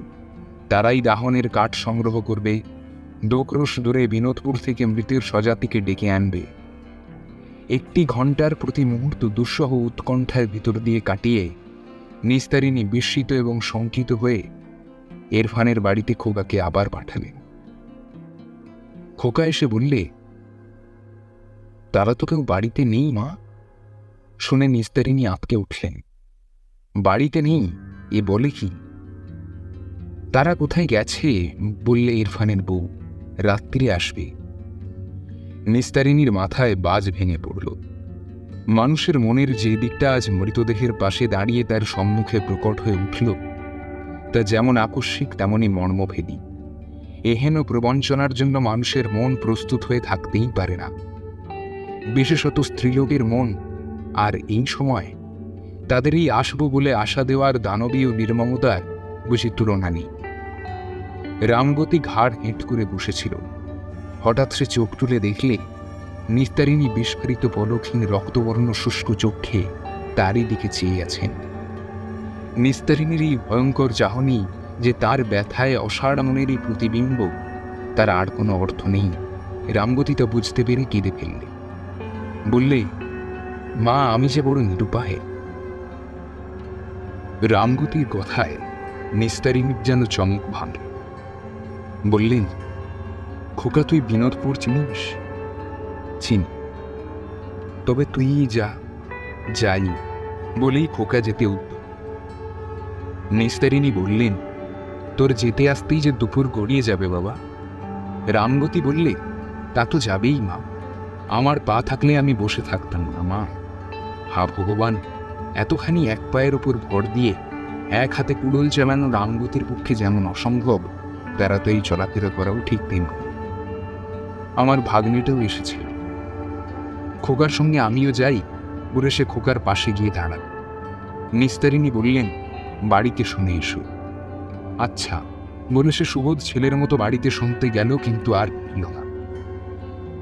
তারাই দাহনের কাঠ সংগ্রহ করবে, 2 ক্রোশ দূরে বিনোদপুর থেকে মৃতের স্বজাতিকে ডেকে আনবে। 1 ঘন্টার প্রতি মুহূর্ত দুঃসহ উৎকণ্ঠার ভিতর দিয়ে কাটিয়ে নিস্তারিণী বিস্মিত এবং শঙ্কিত হয়ে ইরফানের বাড়িতে খোকাকে আবার পাঠালেন। খোকা এসে বললে, তারা তো কেউ বাড়িতে নেই মা। শুনে নিস্তারিণী আঁতকে উঠলেন। বাড়িতে নেই এ বলে কি? তারা কোথায় গেছে বললে ইরফানের বউ, রাত্রিরে আসবে। নিস্তারিণীর মাথায় বাজ ভেঙে পড়ল। মানুষের মনের যে দিকটা আজ মৃতদেহের পাশে দাঁড়িয়ে তার সম্মুখে প্রকট হয়ে উঠল, তা যেমন আকস্মিক তেমনই মর্মভেদী। এহেন প্রবঞ্চনার জন্য মানুষের মন প্রস্তুত হয়ে থাকতেই পারে না, বিশেষত স্ত্রীলোকের মন। আর এই সময় তাদের এই আসবো বলে আশা দেওয়ার দানবীয় নির্মমতার বুঝি তুলনা নেই। রামগতি ঘাড় হেঁট করে বসেছিল। হঠাৎ সে চোখ তুলে দেখলে নিস্তারিণী বিস্ফারিত পলকহীন রক্তবর্ণ শুষ্ক চোখে তারই দিকে চেয়ে আছেন। নিস্তারিণীর এই ভয়ঙ্কর চাহনি যে তার ব্যথায় অসাড় মনেরই প্রতিবিম্ব, তার আর কোনো অর্থ নেই। রামগতি তা বুঝতে পেরে কেঁদে ফেললে। বললে, মা, আমি যে বড় নিরুপায়। রামগতির কথায় নিস্তারিণীর যেন চমক ভাঙল। বললেন, খোকা, তুই বিনোদপুর চিনিস? চিনি। তবে তুই যা। যাই বলেই খোকা যেতে উদ্যত। নিস্তারিণী বললেন, তোর যেতে আসতেই যে দুপুর গড়িয়ে যাবে বাবা। রামগতি বললে, তা তো যাবেই মা। আমার পা থাকলে আমি বসে থাকতাম না মা। হা ভগবান, এতখানি এক পায়ের ওপর ভর দিয়ে এক হাতে কুড়োল চালানো রামগতির পক্ষে যেমন অসম্ভব, তাড়াতাড়ি চলাফেরা করাও ঠিক তেমনি। আমার ভাগ্নিটাও এসেছিল। খোকার সঙ্গে আমিও যাই বলে সে খোকার পাশে গিয়ে দাঁড়াল। নিস্তারিণী বললেন, বাড়িতে শুনে এসো। আচ্ছা বলে সে সুবোধ ছেলের মতো বাড়িতে শুনতে গেল, কিন্তু আর ফিরল না।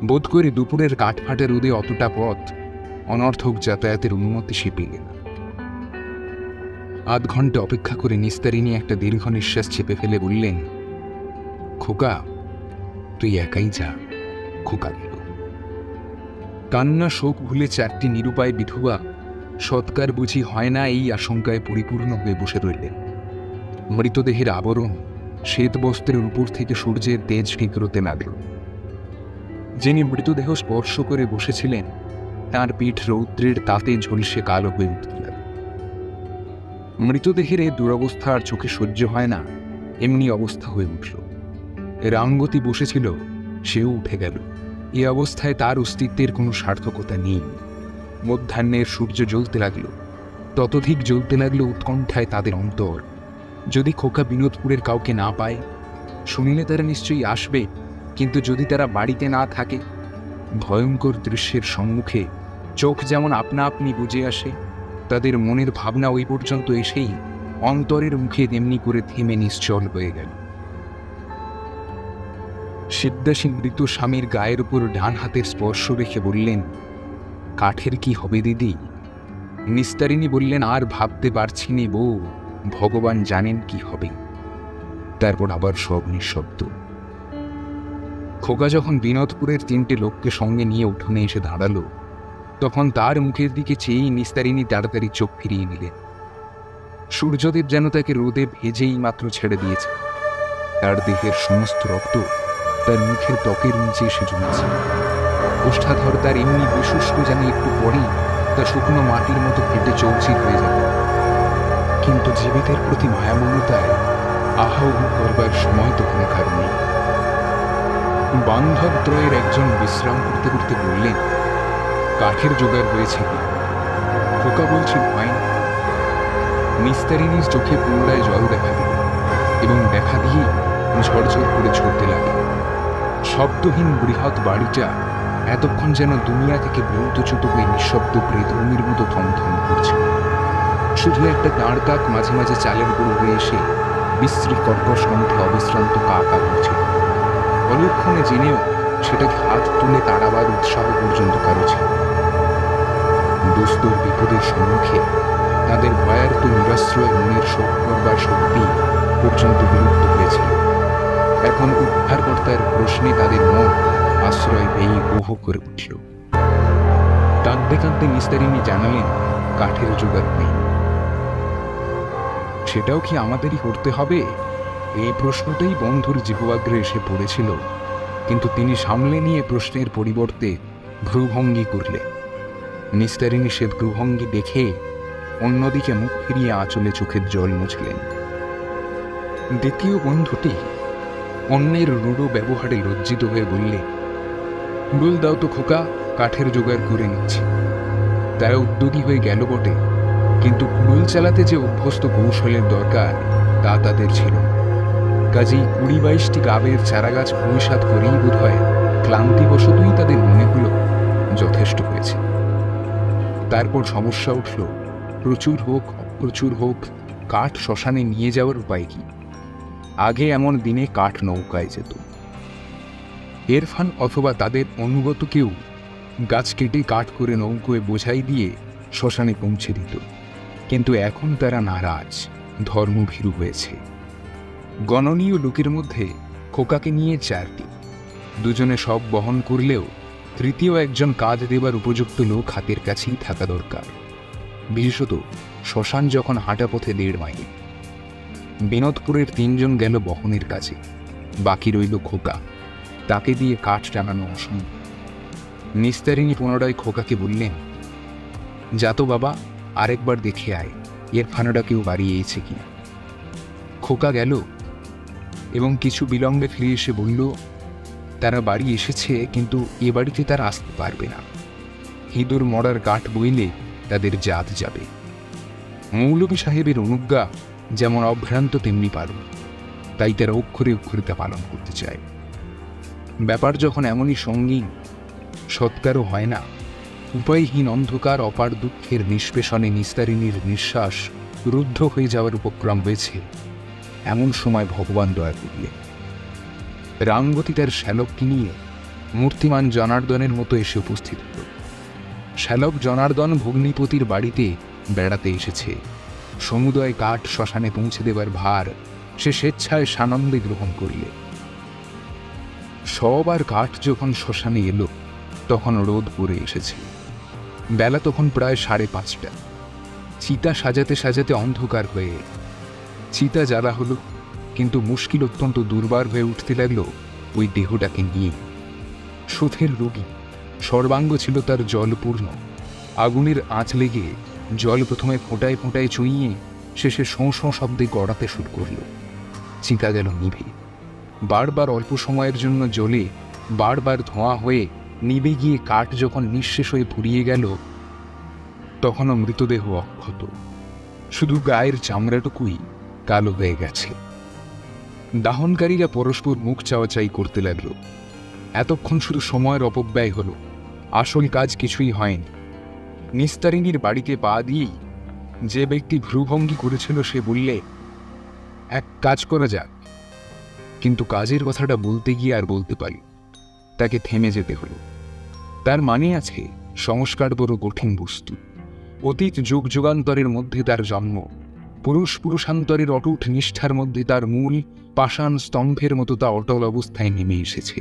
বোধ করে দুপুরের কাঠফাটে রোদে অতটা পথ অনর্থক যাতায়াতের অনুমতি সে পেলে না। আধ ঘন্টা অপেক্ষা করে নিস্তারিণী একটা দীর্ঘ নিঃশ্বাস চেপে ফেলে বললেন, খোকা তুই একাই যা। খোকা গেল। কান্না শোক ভুলে চারটি নিরুপায় বিধবা সৎকার বুঝি হয় না এই আশঙ্কায় পরিপূর্ণ হয়ে বসে রইলেন। মৃতদেহের আবরণ শ্বেত বস্ত্রের উপর থেকে সূর্যের তেজ ঠিকরোতে লাগল। যিনি মৃতদেহ স্পর্শ করে বসেছিলেন তাঁর পিঠ রৌদ্রের তাতে ঝলসে কালো হয়ে উঠতে লাগল। মৃতদেহের এই দুরবস্থা আর চোখে সহ্য হয় না, এমনি অবস্থা হয়ে উঠল। রাঙ্গতি বসেছিল, সেও উঠে গেল। এ অবস্থায় তার অস্তিত্বের কোনো সার্থকতা নেই। মধ্যাহ্নের সূর্য জ্বলতে লাগলো, ততোধিক জ্বলতে লাগলো উৎকণ্ঠায় তাদের অন্তর। যদি খোকা বিনোদপুরের কাউকে না পায়, শুনিলে তারা নিশ্চয়ই আসবে, কিন্তু যদি তারা বাড়িতে না থাকে, ভয়ঙ্কর দৃশ্যের সম্মুখে চোখ যেমন আপনা আপনি বুঝে আসে, তাদের মনের ভাবনা ওই পর্যন্ত এসেই অন্তরের মুখে তেমনি করে থেমে নিশ্চল হয়ে গেল। সিদ্ধাসী মৃত স্বামীর গায়ের উপর ডান হাতের স্পর্শ রেখে বললেন, কাঠের কি হবে দিদি? নিস্তারিণী বললেন, আর ভাবতে পারছি নে বউ, ভগবান জানেন কি হবে। তারপর আবার সব নিঃশব্দ। খোকা যখন বিনোদপুরের 3টে লোককে সঙ্গে নিয়ে উঠোনে এসে দাঁড়ালো, তখন তার মুখের দিকে চেয়েই নিস্তারিণী তাড়াতাড়ি চোখ ফিরিয়ে নিলেন। সূর্যদেব যেন তাকে রোদে ভেজেই মাত্র ছেড়ে দিয়েছে। তার দেহের সমস্ত রক্ত তার মুখের ত্বকের নিচে এসে জমেছে। ওষ্ঠাধর তার এমনি বিশুষ্ক যেন একটু পরেই তা শুকনো মাটির মতো ফেটে চৌচির হয়ে যাবে। কিন্তু জীবিতের প্রতি মায়ামমতায় আহ্বান করবার সময় তো কোনো কারণ নেই। বান্ধবদ্বয়ের একজন বিশ্রাম করতে করতে বললেন, কাঠের জোগাড় হয়েছে কি? খোকা বলছে হয় না। নিস্তারিণীর চোখে পুনরায় জল দেখা দিল এবং দেখা দিয়ে ঝরঝর করে ঝরতে লাগে। শব্দহীন বৃহৎ বাড়িটা এতক্ষণ যেন দুনিয়া থেকে বিরুদ্ধচ্যুত হয়ে নিঃশব্দ প্রেতভূমির মতো থমথম করছে। শুধু একটা দাঁড় কাক মাঝে মাঝে চালের উপর উড়ে এসে বিশ্রী কর্কশ কণ্ঠে অবিশ্রান্ত কাকা করছিল। অলক্ষণে জেনেও সেটাকে হাত তুলে তাড়াবার উৎসাহ পর্যন্ত কারো ছিল। দুস্তর বিপদের সম্মুখে তাদের ভয়ার্ত নিরাশ্রয় মনের শোক করবার শক্তি পর্যন্ত বিলুপ্ত হয়েছিল। এখন উদ্ধারকর্তার প্রশ্নে তাদের মন আশ্রয় পেয়ে বহু করে উঠল। কাঁদতে কাঁদতে নিস্তারিণী জানালেন, কাঠের জোগাড় নেই। সেটাও কি আমাদেরই করতে হবে? এই প্রশ্নটাই বন্ধুর জিহ্বাগ্রে এসে পড়েছিল, কিন্তু তিনি সামলে নিয়ে প্রশ্নের পরিবর্তে ভ্রুভঙ্গি করলেন। নিস্তারিণী সে ভ্রুভঙ্গি দেখে অন্যদিকে মুখ ফিরিয়ে আঁচলে চোখের জল মুছলেন। দ্বিতীয় বন্ধুটি অন্যের রূঢ় ব্যবহারে লজ্জিত হয়ে বললে, কুড়ুল দাও তো খোকা, কাঠের জোগাড় করে নিচ্ছি। তারা উদ্যোগী হয়ে গেল বটে, কিন্তু কুড়ুল চালাতে যে অভ্যস্ত কৌশলের দরকার তা তাদের ছিল। কাজেই 20-22টি গাবের চারাগাছ ভূমিসাৎ করেই বোধ হয় ক্লান্তিবশতই তাদের মনে হল যথেষ্ট হয়েছে। তারপর সমস্যা উঠল, প্রচুর হোক অপ্রচুর হোক, কাঠ শ্মশানে নিয়ে যাওয়ার উপায় কি? আগে এমন দিনে কাঠ নৌকায় যেত। এরফান অথবা তাদের অনুগত কেউ গাছ কেটে কাঠ করে নৌকোয় বোঝাই দিয়ে শ্মশানে পৌঁছে দিত। কিন্তু এখন তারা নারাজ, ধর্মভীরু হয়েছে। গণনীয় লোকের মধ্যে খোকাকে নিয়ে 4টি। দুজনে সব বহন করলেও তৃতীয় একজন কাজ দেবার উপযুক্ত লোক হাতের কাছেই থাকা দরকার, বিশেষত শ্মশান যখন হাঁটা পথে 1.5 মাইল। বিনোদপুরের 3 জন গেল বহনের কাছে, বাকি রইল খোকা। তাকে দিয়ে কাঠ টানানো অসম্ভব। নিস্তারিণী পুনরায় খোকাকে বললেন, যা তো বাবা, আরেকবার দেখে আয় এর ফানাটা কেউ বাড়িয়েছে কিনা। খোকা গেল এবং কিছু বিলম্বে ফিরে এসে বলল, তারা বাড়ি এসেছে, কিন্তু এ বাড়িতে তারা আসতে পারবে না। হিঁদুর মরার কাঠ বইলে তাদের জাত যাবে। মৌলভী সাহেবের অনুজ্ঞা যেমন অভ্রান্ত তেমনি পারো। তাই তারা অক্ষরে অক্ষরে তা পালন করতে চায়। ব্যাপার যখন এমনই সঙ্গীন, সৎকারও হয় না, উপায়হীন অন্ধকার অপার দুঃখের নিষ্পেষণে নিস্তারিণীর নিঃশ্বাস রুদ্ধ হয়ে যাওয়ার উপক্রম হয়েছে, এমন সময় ভগবান দয়া করলেন। রামগতি তার শ্যালককে নিয়ে মূর্তিমান জনার্দনের মতো এসে উপস্থিত হল। শ্যালক জনার্দন ভগ্নিপতির বাড়িতে বেড়াতে এসেছে। সমুদয় কাঠ শ্মশানে পৌঁছে দেবার ভার সে স্বেচ্ছায় সানন্দে গ্রহণ করলে। সবার কাঠ যখন শ্মশানে এলো তখন রোদ পড়ে এসেছে। বেলা তখন প্রায় 5:30। চিতা সাজাতে সাজাতে অন্ধকার হয়ে চিতা জ্বালা হলো, কিন্তু মুশকিল অত্যন্ত দুর্বার হয়ে উঠতে লাগলো ওই দেহটাকে নিয়ে। শোথের রোগী, সর্বাঙ্গ ছিল তার জলপূর্ণ। আগুনের আঁচ লেগে জল প্রথমে ফোঁটায় ফোঁটায় চুইয়ে শেষে শোঁ শোঁ শব্দে গড়াতে শুরু করল। চিতা গেল নিভে। বারবার অল্প সময়ের জন্য জ্বলে বারবার ধোঁয়া হয়ে নিভে গিয়ে কাঠ যখন নিঃশেষ হয়ে ফুরিয়ে গেল, তখনও মৃতদেহ অক্ষত, শুধু গায়ের চামড়াটুকুই কালো হয়ে গেছে। দাহনকারীরা পরস্পর মুখ চাওয়াচাই করতে লাগল। এতক্ষণ শুধু সময়ের অপব্যয় হলো, আসল কাজ কিছুই হয়নি। নিস্তারিণীর বাড়িতে পা দিয়েই যে ব্যক্তি ভ্রুভঙ্গি করেছিল সে বললে, এক কাজ করা যাক। কিন্তু কাজের কথাটা বলতে গিয়ে আর বলতে পারি, তাকে থেমে যেতে হলো। তার মানে আছে সংস্কার বড় কঠিন বস্তু। অতীত যুগ যুগান্তরের মধ্যে তার জন্ম, পুরুষ পুরুষান্তরের অটুট নিষ্ঠার মধ্যে তার মূল পাষাণ স্তম্ভের মতো তা অটল অবস্থায় নেমে এসেছে।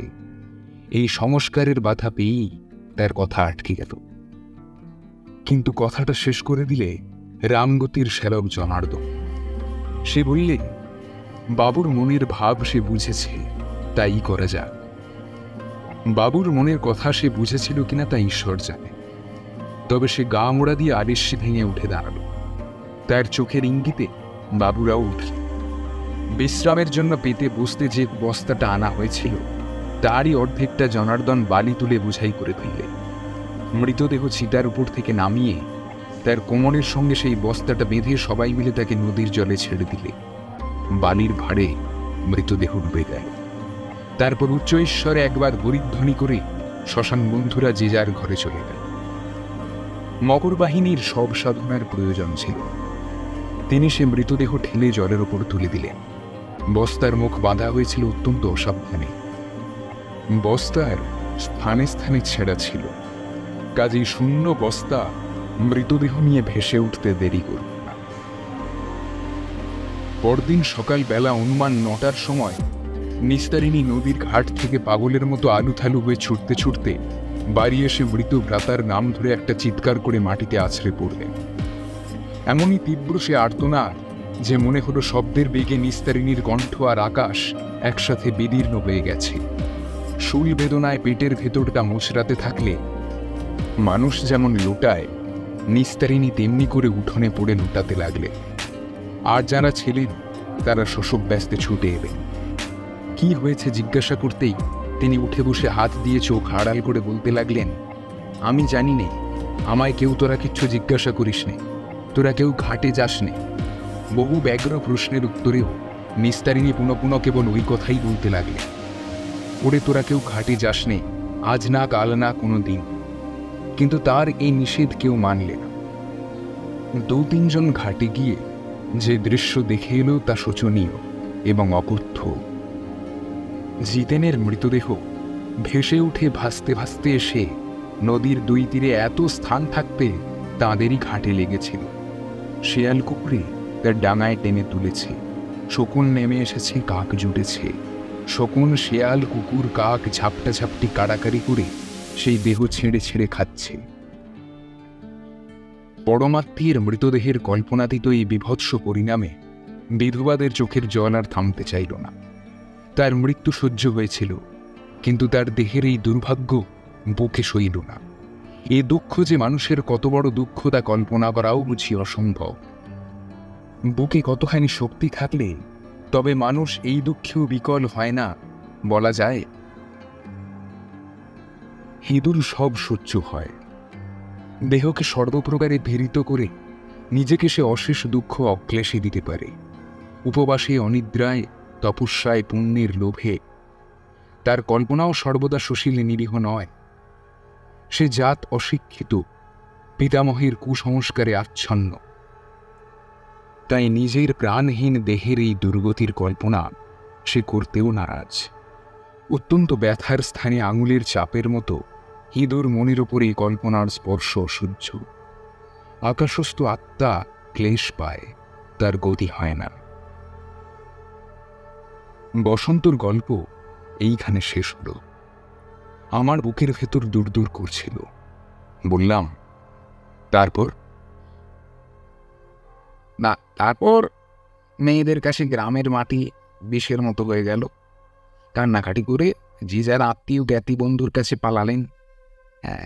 এই সংস্কারের বাধা পেয়েই তার কথা আটকে গেল। কিন্তু কথাটা শেষ করে দিলে রামগতির শ্যালক জনার্দন। সে বললে, বাবুর মনের ভাব সে বুঝেছে, তাই করা যাক। বাবুর মনের কথা সে বুঝেছিল কিনা তা ঈশ্বর জানে, তবে সে গা মোড়া দিয়ে আবেশে ভেঙে উঠে দাঁড়াল। তার চোখের ইঙ্গিতে বাবুরাও উঠল। বিশ্রামের জন্য পেতে বসতে যে বস্তাটা আনা হয়েছিল তারই অর্ধেকটা জনার্দন বালি তুলে বোঝাই করে ফেললে। মৃতদেহ চিতার উপর থেকে নামিয়ে তার কোমরের সঙ্গে সেই বস্তাটা বেঁধে সবাই মিলে তাকে নদীর জলে ছেড়ে দিলে। বালির ভাড়ে মৃতদেহ ডুবে গেল। তারপর উচ্চ ঈশ্বরে একবার হরিধ্বনি করে শ্মশান বন্ধুরা যে যার ঘরে চলে গেল। মকর বাহিনীর সব সাধনার প্রয়োজন ছিল। তিনি সে মৃতদেহ ঠেলে জলের ওপর তুলে দিলেন। বস্তার মুখ বাঁধা হয়েছিল অত্যন্ত অসাবধানে। বস্তার স্থানে স্থানে ছেঁড়া ছিল, কাজেই শূন্য বস্তা মৃতদেহ নিয়ে ভেসে উঠতে দেরি করল না। পরদিন সকাল বেলা অনুমান 9টার সময় নিস্তারিণী নদীর ঘাট থেকে পাগলের মতো আলুথালু হয়ে ছুটতে ছুটতে বাড়ি এসে মৃত ভ্রাতার নাম ধরে একটা চিৎকার করে মাটিতে আছড়ে পড়লেন। এমনই তীব্র সে আর্তনাদ যে মনে হলো শব্দের বেগে নিস্তারিণীর কণ্ঠ আর আকাশ একসাথে বিদীর্ণ হয়ে গেছে। শুল বেদনায় পেটের ভেতরটা মোচড়াতে থাকলে মানুষ যেমন লুটায়, নিস্তারিণী তেমনি করে উঠোনে পড়ে লুটাতে লাগলে। আর যারা ছিলেন তারা শোষক ব্যস্তে ছুটে এলেন। কি হয়েছে জিজ্ঞাসা করতেই তিনি উঠে বসে হাত দিয়ে চোখ আড়াল করে বলতে লাগলেন, আমি জানি নে, আমায় কেউ তোরা কিচ্ছু জিজ্ঞাসা করিস নে, তোরা কেউ ঘাটে যাস নে। বহু ব্যগ্র প্রশ্নের উত্তরেও নিস্তারিণী পুনঃ পুনঃ কেবল ওই কথাই বলতে লাগলেন, ওরে তোরা কেউ ঘাটে যাস নে, আজ না কাল না কোনো দিন। কিন্তু তার এই নিষেধ কেউ মানলে না। 2-3 জন ঘাটে গিয়ে যে দৃশ্য দেখে এলো তা শোচনীয় এবং অকথ্য। জিতেনের মৃতদেহ ভেসে উঠে ভাসতে ভাসতে এসে নদীর 2 তীরে এত স্থান থাকতে তাঁদেরই ঘাটে লেগেছিল। শেয়াল কুকুরে তার ডাঙায় টেনে তুলেছে, শকুন নেমে এসেছে, কাক জুটেছে। শকুন, শেয়াল, কুকুর, কাক ঝাপটা ঝাপটি কাড়াকাড়ি করে সেই দেহ ছেড়ে ছেড়ে খাচ্ছে। পরমাত্মীর মৃতদেহের কল্পনাতীত এই বিভৎস পরিণামে বিধবাদের চোখের জল আর থামতে চাইল না। তার মৃত্যু সহ্য হয়েছিল, কিন্তু তার দেহের এই দুর্ভাগ্য বুকে সইল না। এ দুঃখ যে মানুষের কত বড় দুঃখ তা কল্পনা করাও বুঝি অসম্ভব। বুকে কতখানি শক্তি থাকলে তবে মানুষ এই দুঃখেও বিকল হয় না বলা যায়? হিঁদুর সব সহ্য হয়। দেহকে সর্বপ্রকারে ভীড়িত করে নিজেকে সে অশেষ দুঃখ অক্লেশে দিতে পারে। উপবাসে, অনিদ্রায়, তপস্যায় পুণ্যের লোভে। তার কল্পনাও সর্বদা সুশীল নিরীহ নয়। সে জাত অশিক্ষিত, পিতামহের কুসংস্কারে আচ্ছন্ন। তাই নিজের প্রাণহীন দেহের এই দুর্গতির কল্পনা সে করতেও নারাজ। অত্যন্ত ব্যথার স্থানে আঙুলের চাপের মতো হিঁদুর মনের ওপর এই কল্পনার স্পর্শ অসহ্য। আকাশস্থ আত্মা ক্লেশ পায়, তার গতি হয় না। বসন্তর গল্প এইখানে শেষ হলো। আমার বুকের ভেতর দূর দূর করছিল। বললাম, তারপর? না, তারপর মেয়েদের কাছে গ্রামের মাটি বিষের মতো হয়ে গেল। কান্নাকাটি করে যে যার আত্মীয় জ্ঞাতি বন্ধুর কাছে পালালেন।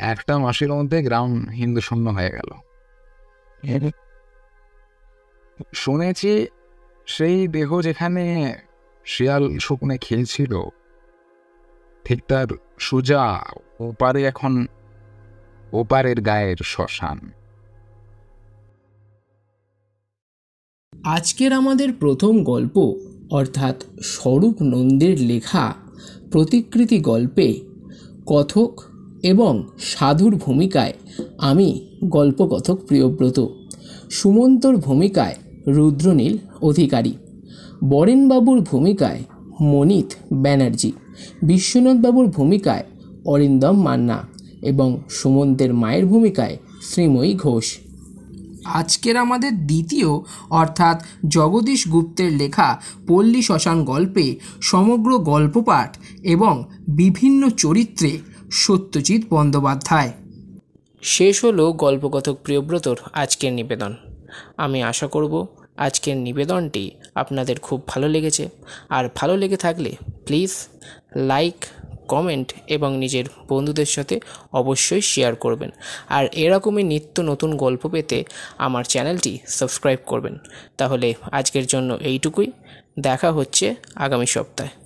একটা মাসের মধ্যে গ্রাম হিন্দু শূন্য হয়ে গেল। শুনেছি সেই দেহ যেখানে শিয়াল শকুনে খেলছিল, ঠিক তার সোজা ওপারে এখন ওপারের গায়ের শ্মশান। আজকের আমাদের প্রথম গল্প অর্থাৎ স্বরূপ নন্দীর লেখা প্রতিকৃতি গল্পে কথক এবং সাধুর ভূমিকায় আমি গল্পকথক প্রিয়ব্রত, সুমন্তর ভূমিকায় রুদ্রনীল অধিকারী, বরেনবাবুর ভূমিকায় মনিত ব্যানার্জি, বিশ্বনাথবাবুর ভূমিকায় অরিন্দম মান্না এবং সুমন্তের মায়ের ভূমিকায় শ্রীময়ী ঘোষ। আজকের আমাদের দ্বিতীয় অর্থাৎ জগদীশ গুপ্তের লেখা পল্লী শ্মশান গল্পে সমগ্র গল্পপাঠ এবং বিভিন্ন চরিত্রে সত্যজিৎ বন্দ্যোপাধ্যায়। শেষ হলো গল্পকথক প্রিয়ব্রতর আজকের নিবেদন। আমি আশা করব আজকের নিবেদনটি আপনাদের খুব ভালো লেগেছে। আর ভালো লেগে থাকলে প্লিজ লাইক, কমেন্ট এবং নিজের বন্ধুদের সাথে অবশ্যই শেয়ার করবেন। আর এরকমই নিত্য নতুন গল্প পেতে আমার চ্যানেলটি সাবস্ক্রাইব করবেন। তাহলে আজকের জন্য এইটুকুই। দেখা হচ্ছে আগামী সপ্তাহে।